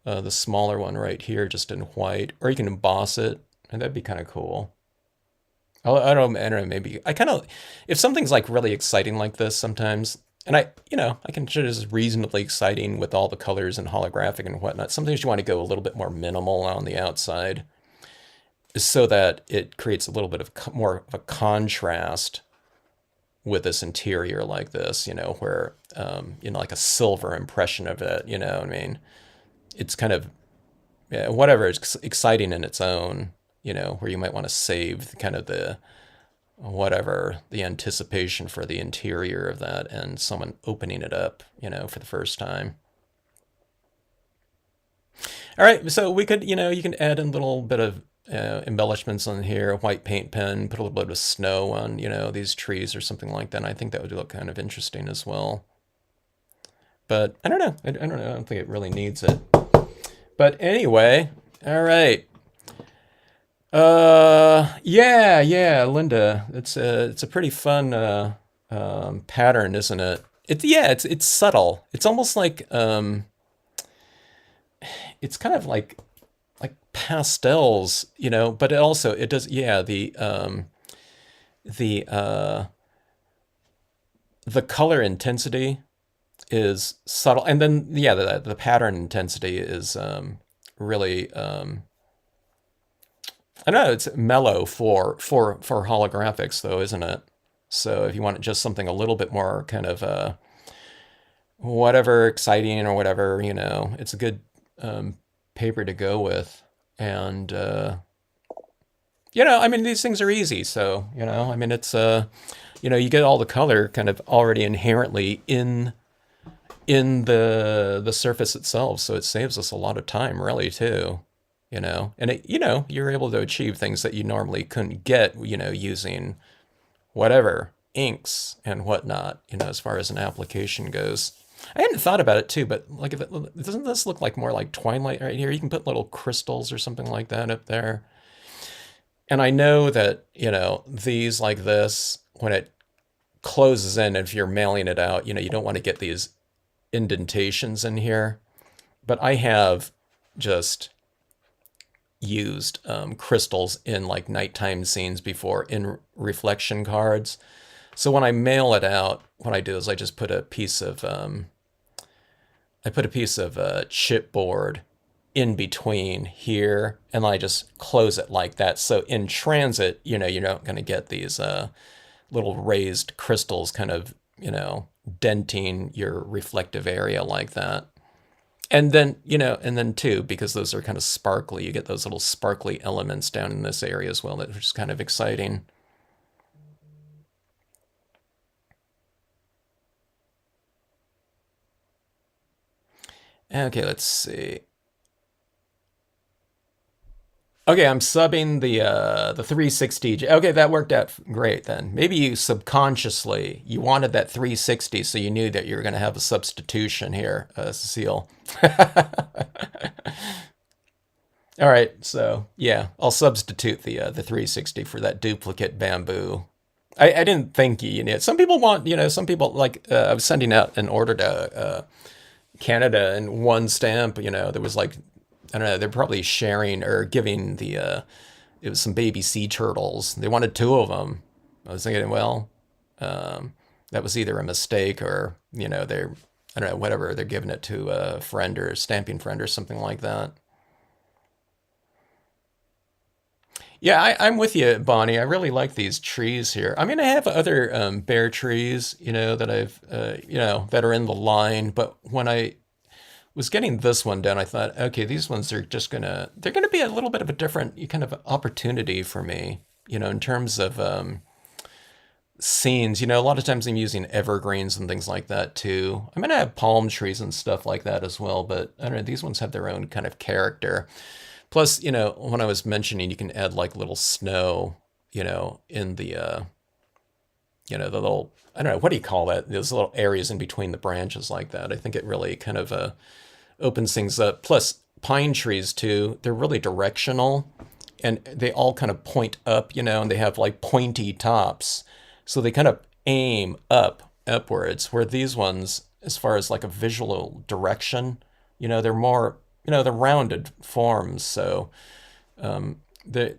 the smaller one right here, just in white, or you can emboss it, and that'd be kind of cool. I don't know, maybe, if something's like really exciting like this sometimes, and I can just reasonably exciting with all the colors and holographic and whatnot. Sometimes you want to go a little bit more minimal on the outside, so that it creates a little bit of more of a contrast with this interior like this, where, like a silver impression of it, I mean, it's kind of, whatever, it's exciting in its own, where you might want to save kind of the anticipation for the interior of that and someone opening it up, for the first time. All right, so we could, you can add a little bit of embellishments on here, white paint pen, put a little bit of snow on, these trees or something like that. And I think that would look kind of interesting as well. But I don't know. I don't know. I don't think it really needs it. But anyway, all right. Yeah, Linda. It's a pretty fun pattern, isn't it? It's subtle. It's almost like it's kind of like pastels, but it does, the color intensity is subtle, and then the pattern intensity is really I don't know, it's mellow for holographics though, isn't it? So if you want just something a little bit more kind of whatever exciting or whatever, it's a good paper to go with. And I mean, these things are easy, so I mean, it's you get all the color kind of already inherently in the surface itself, so it saves us a lot of time, really, too. And it, you're able to achieve things that you normally couldn't get, using whatever inks and whatnot, as far as an application goes. I hadn't thought about it too, but like, doesn't this look like more like Twilight right here? You can put little crystals or something like that up there. And I know that, these like this, when it closes in, if you're mailing it out, you don't want to get these indentations in here. But I have just used crystals in like nighttime scenes before in reflection cards. So when I mail it out, what I do is I just put a piece of chipboard in between here, and I just close it like that. So in transit, you're not going to get these little raised crystals kind of, denting your reflective area like that. And then too, because those are kind of sparkly, you get those little sparkly elements down in this area as well, which is kind of exciting. Okay, let's see. Okay, I'm subbing the 360. Okay, that worked out great then. Maybe you subconsciously you wanted that 360, so you knew that you were going to have a substitution here, Cecile. All right, so yeah, I'll substitute the 360 for that duplicate bamboo. I didn't think you need it. Some people want, some people like I was sending out an order to Canada, and one stamp, there was like, I don't know, they're probably sharing or giving it was some baby sea turtles. They wanted two of them. I was thinking, well, um, that was either a mistake or, they're, I don't know, whatever, they're giving it to a friend or a stamping friend or something like that. Yeah, I'm with you, Bonnie. I really like these trees here. I mean, I have other bare trees, that I've, that are in the line. But when I was getting this one done, I thought, okay, these ones are they're gonna be a little bit of a different kind of opportunity for me, in terms of scenes. A lot of times I'm using evergreens and things like that too. I'm gonna have palm trees and stuff like that as well, but I don't know, these ones have their own kind of character. Plus, when I was mentioning you can add like little snow, in the little, I don't know, what do you call that? Those little areas in between the branches like that. I think it really kind of opens things up. Plus, pine trees too, they're really directional and they all kind of point up, and they have like pointy tops. So they kind of aim upwards, where these ones, as far as like a visual direction, they're more, they're rounded forms. So the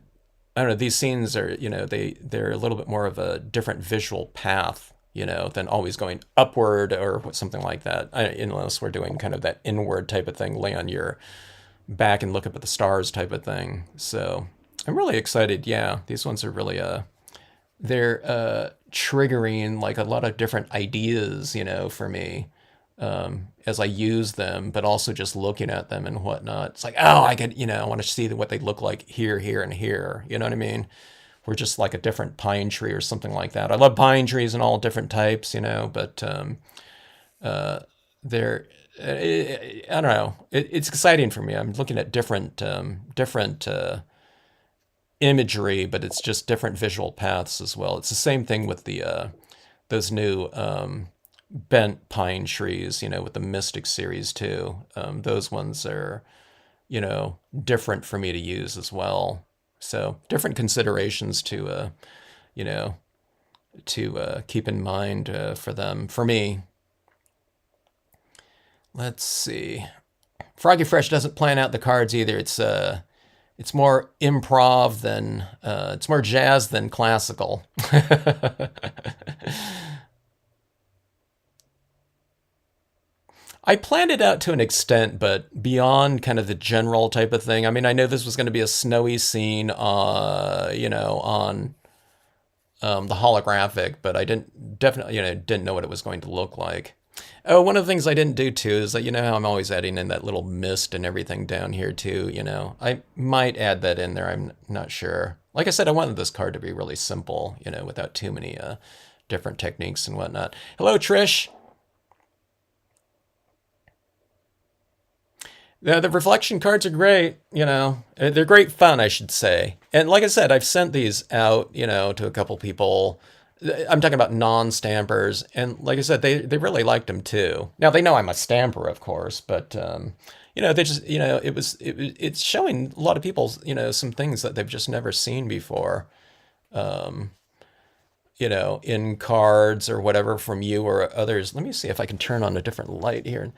I don't know, these scenes are, they're a little bit more of a different visual path, than always going upward or something like that. Unless we're doing kind of that inward type of thing, lay on your back and look up at the stars type of thing. So I'm really excited. Yeah, these ones are really they're triggering like a lot of different ideas, for me, as I use them, but also just looking at them and whatnot. It's like, oh, I could, I want to see what they look like here, here, and here. You know what I mean? We're just like a different pine tree or something like that. I love pine trees and all different types, but they're, I don't know. It's exciting for me. I'm looking at different imagery, but it's just different visual paths as well. It's the same thing with the those new bent pine trees, with the Mystic series too. Those ones are, different for me to use as well. So different considerations you know, to keep in mind for them. For me, let's see. Froggy Fresh doesn't plan out the cards either. It's more improv than it's more jazz than classical. I planned it out to an extent, but beyond kind of the general type of thing. I mean, I know this was going to be a snowy scene, on the holographic, but I didn't definitely, didn't know what it was going to look like. Oh, one of the things I didn't do too is that, how I'm always adding in that little mist and everything down here too. I might add that in there. I'm not sure. Like I said, I wanted this card to be really simple, without too many different techniques and whatnot. Hello, Trish. Yeah, the reflection cards are great, They're great fun, I should say. And like I said, I've sent these out, to a couple people. I'm talking about non-stampers, and like I said, they really liked them too. Now they know I'm a stamper, of course, but they just, it's showing a lot of people, some things that they've just never seen before. Um, in cards or whatever from you or others. Let me see if I can turn on a different light here and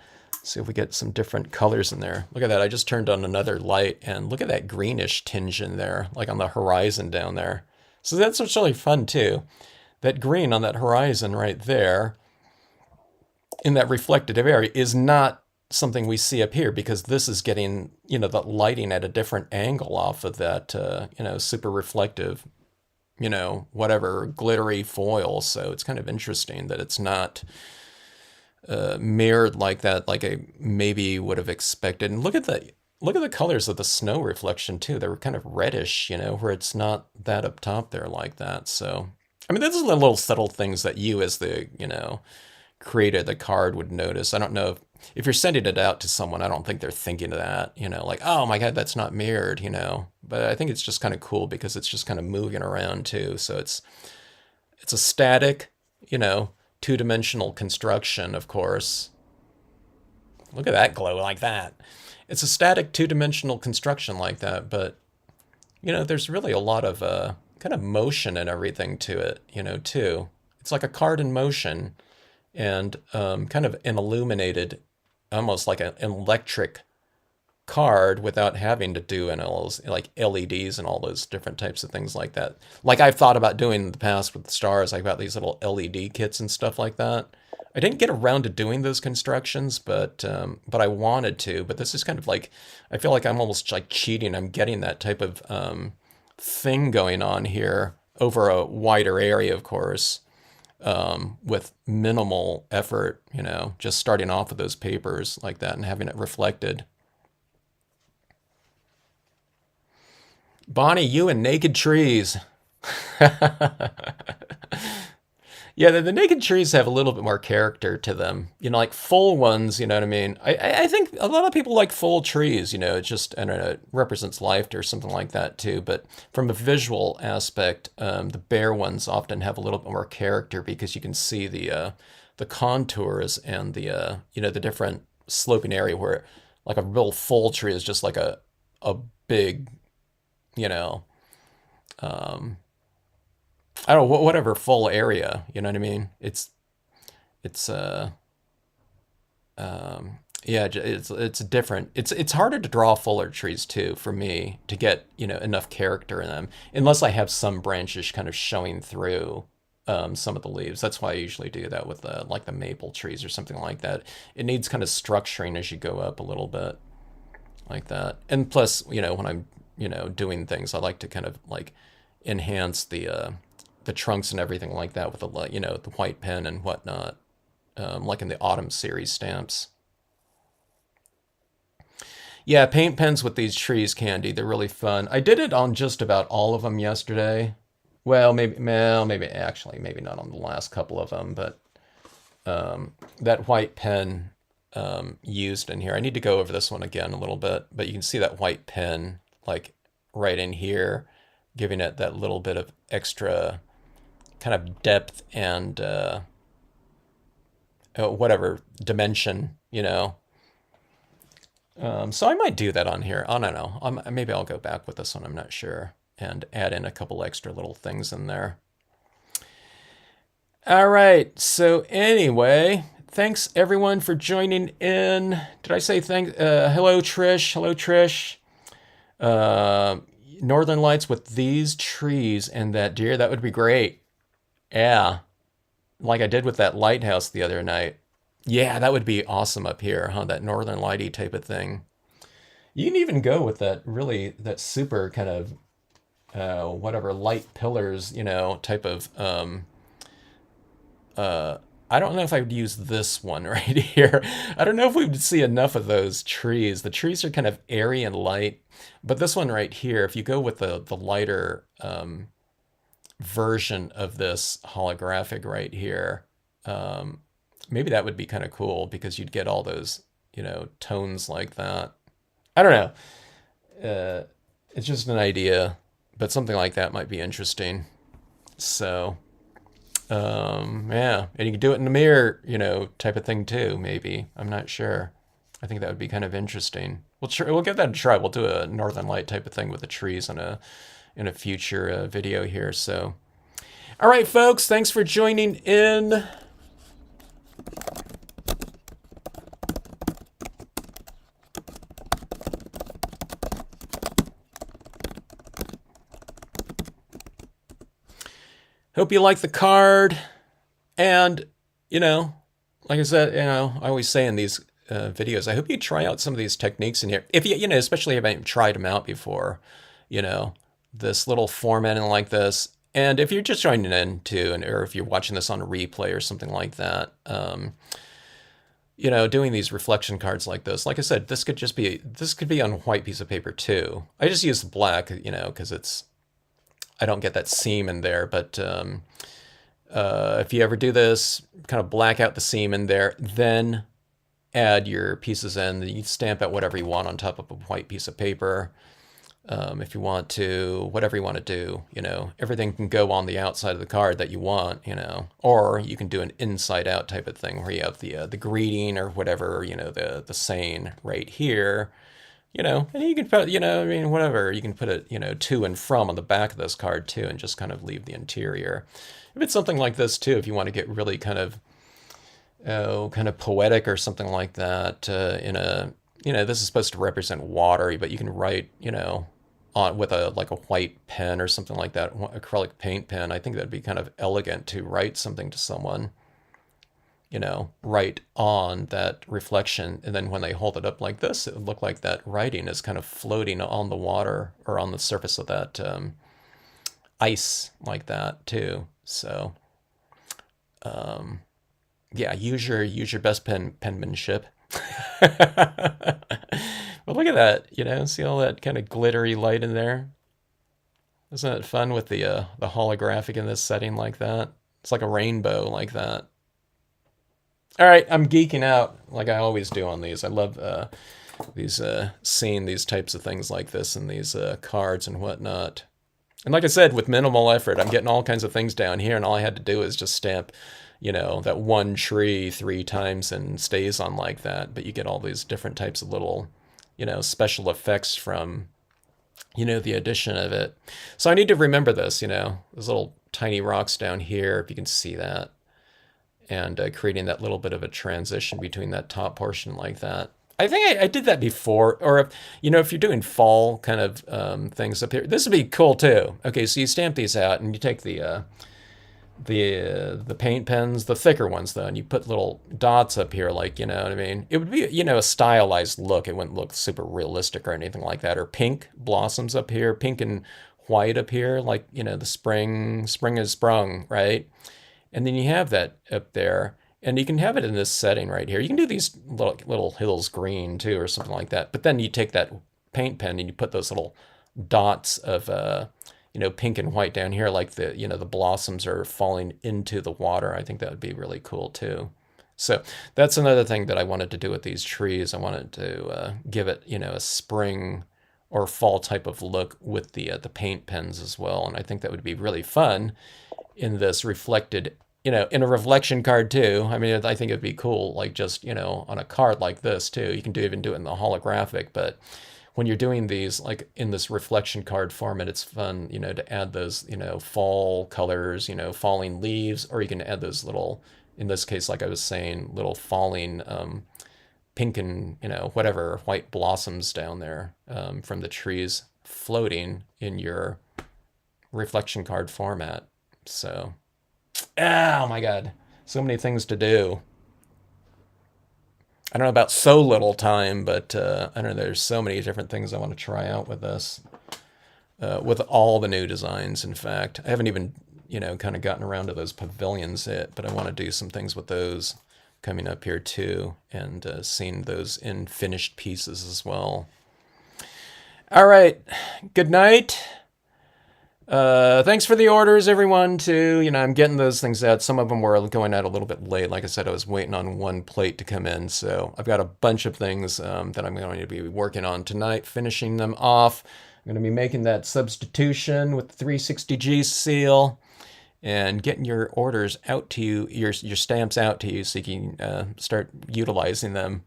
see if we get some different colors in there. Look at that. I just turned on another light and look at that greenish tinge in there, like on the horizon down there. So that's what's really fun too. that green on that horizon right there in that reflective area is not something we see up here because this is getting, the lighting at a different angle off of that, super reflective, whatever glittery foil. So it's kind of interesting that it's not mirrored like that, like I maybe would have expected. And look at the colors of the snow reflection too. They were kind of reddish, where it's not that up top there like that. So, I mean, those are the little subtle things that you as the, creator of the card would notice. I don't know if you're sending it out to someone, I don't think they're thinking of that, like, oh my God, that's not mirrored, But I think it's just kind of cool because it's just kind of moving around too. So it's a static, two-dimensional construction, of course. Look at that glow like that. It's a static two-dimensional construction like that, but there's really a lot of kind of motion and everything to it, too. It's like a card in motion and kind of an illuminated, almost like an electric card without having to do like LEDs and all those different types of things like that. Like I've thought about doing in the past with the stars, I got these little LED kits and stuff like that. I didn't get around to doing those constructions, but I wanted to. But this is kind of like, I feel like I'm almost like cheating. I'm getting that type of thing going on here over a wider area, of course, with minimal effort, just starting off with those papers like that and having it reflected. Bonnie, you and naked trees. Yeah, the naked trees have a little bit more character to them. Like full ones, you know what I mean? I think a lot of people like full trees, it just, I don't know, it represents life or something like that too. But from a visual aspect, the bare ones often have a little bit more character because you can see the contours and the different sloping area where like a real full tree is just like a big, um, I don't know, whatever full area, you know what I mean? It's yeah, it's different. It's harder to draw fuller trees too for me to get, enough character in them, unless I have some branches kind of showing through some of the leaves. That's why I usually do that with like the maple trees or something like that. It needs kind of structuring as you go up a little bit like that. And plus, when I'm, doing things, I like to kind of like enhance the trunks and everything like that with the white pen and whatnot, like in the Autumn series stamps. Yeah, paint pens with these trees, Candy, they're really fun. I did it on just about all of them yesterday. Maybe actually, maybe not on the last couple of them, but that white pen used in here. I need to go over this one again a little bit, but you can see that white pen like right in here, giving it that little bit of extra kind of depth and whatever dimension, So I might do that on here. I don't know. Maybe I'll go back with this one. I'm not sure. And add in a couple extra little things in there. All right. So anyway, thanks everyone for joining in. Did I say hello, Trish? Hello, Trish. Northern Lights with these trees and that deer. That would be great. Yeah. Like I did with that lighthouse the other night. Yeah, that would be awesome up here, huh? That northern lighty type of thing. You can even go with that super kind of whatever light pillars, type of I don't know if I would use this one right here. I don't know if we would see enough of those trees. The trees are kind of airy and light, but this one right here, if you go with the lighter version of this holographic right here, maybe that would be kind of cool because you'd get all those, tones like that. I don't know. It's just an idea, but something like that might be interesting. So, yeah, and you can do it in the mirror, type of thing too. Maybe I'm not sure. I think that would be kind of interesting. We'll give that a try. We'll do a Northern Light type of thing with the trees in a future video here. So, all right, folks, thanks for joining in. Hope you like the card. And, you know, like I said, I always say in these videos, I hope you try out some of these techniques in here. If you know, especially if you haven't tried them out before, you know, this little formatting like this. And if you're just joining in too, or if you're watching this on a replay or something like that, doing these reflection cards like this, like I said, this could be on a white piece of paper too. I just use black, because I don't get that seam in there. But if you ever do this, kind of black out the seam in there, then add your pieces in. You stamp out whatever you want on top of a white piece of paper. If you want to, whatever you want to do, everything can go on the outside of the card that you want, or you can do an inside out type of thing where you have the greeting or whatever, the saying right here, and you can put, whatever, you can put it, to and from on the back of this card too, and just kind of leave the interior. If it's something like this too, if you want to get really kind of poetic or something like that, this is supposed to represent water, but you can write, on with a white pen or something like that, acrylic paint pen. I think that'd be kind of elegant to write something to someone, right on that reflection. And then when they hold it up like this, it would look like that writing is kind of floating on the water or on the surface of that ice like that too. So, yeah, use your best penmanship. But look at that, see all that kind of glittery light in there? Isn't it fun with the holographic in this setting like that? It's like a rainbow like that. All right, I'm geeking out like I always do on these. I love seeing these types of things like this and these cards and whatnot. And like I said, with minimal effort, I'm getting all kinds of things down here, and all I had to do is just stamp that one tree 3 times and stays on like that. But you get all these different types of little, special effects from, the addition of it. So I need to remember this, those little tiny rocks down here, if you can see that, and creating that little bit of a transition between that top portion like that. I think I did that before, or if you're doing fall kind of things up here, this would be cool too. Okay, so you stamp these out, and you take the paint pens, the thicker ones though, and you put little dots up here, like, what I mean? It would be, a stylized look. It wouldn't look super realistic or anything like that. Or pink blossoms up here, pink and white up here, like, the spring has sprung, right? And then you have that up there, and you can have it in this setting right here. You can do these little hills green too, or something like that. But then you take that paint pen and you put those little dots of, pink and white down here, like the blossoms are falling into the water. I think that would be really cool too. So that's another thing that I wanted to do with these trees. I wanted to give it, a spring or fall type of look with the paint pens as well. And I think that would be really fun in this reflected, in a reflection card too. I mean, I think it'd be cool, like just, on a card like this too. You can even do it in the holographic, but when you're doing these, like in this reflection card format, it's fun, to add those, fall colors, falling leaves, or you can add those little, in this case, like I was saying, little falling pink and, whatever, white blossoms down there from the trees floating in your reflection card format. So, oh my God, so many things to do. I don't know about so little time, but I don't know, there's so many different things I want to try out with this, with all the new designs. In fact, I haven't even, kind of gotten around to those pavilions yet, but I want to do some things with those coming up here too, and seeing those in finished pieces as well. All right, good night. Thanks for the orders, everyone, too. I'm getting those things out. Some of them were going out a little bit late. Like I said, I was waiting on one plate to come in. So I've got a bunch of things that I'm going to be working on tonight, finishing them off. I'm going to be making that substitution with the 360G seal and getting your orders out to you, your stamps out to you, so you can start utilizing them.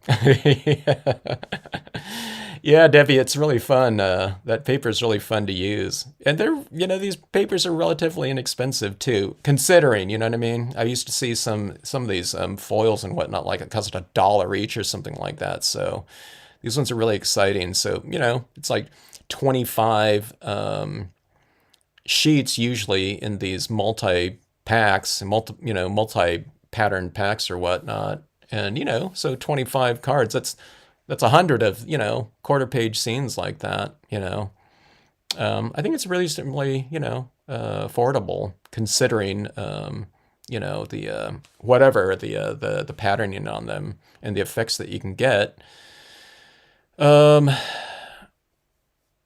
Yeah, Debbie, it's really fun. That paper is really fun to use. And they're, these papers are relatively inexpensive too, considering, you know what I mean? I used to see some of these foils and whatnot, like it cost $1 each or something like that. So these ones are really exciting. So, it's like 25 sheets usually in these multi packs, multi pattern packs or whatnot. And so 25 cards. That's 100 of quarter page scenes like that. I think it's really simply affordable considering the whatever the patterning on them and the effects that you can get.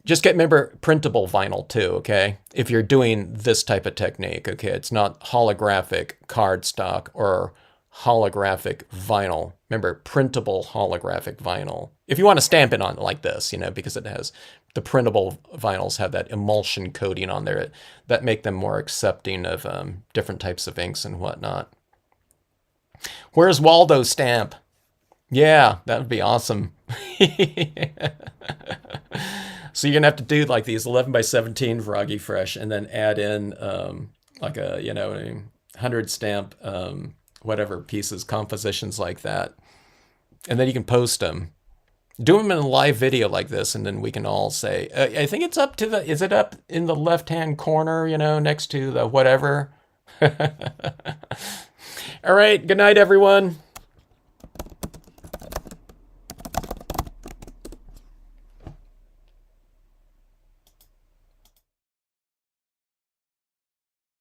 Just remember printable vinyl too, okay? If you're doing this type of technique, okay? It's not holographic cardstock or holographic vinyl. Remember, printable holographic vinyl. If you want to stamp it on like this, because it has the printable vinyls have that emulsion coating on there that make them more accepting of different types of inks and whatnot. Where's Waldo's stamp? Yeah, that would be awesome. So you're gonna have to do like these 11 by 17 Froggy Fresh, and then add in like a 100 stamp whatever pieces, compositions like that, and then you can post them. Do them in a live video like this, and then we can all say, I think it's up to the. Is it up in the left-hand corner? Next to the whatever. All right. Good night, everyone.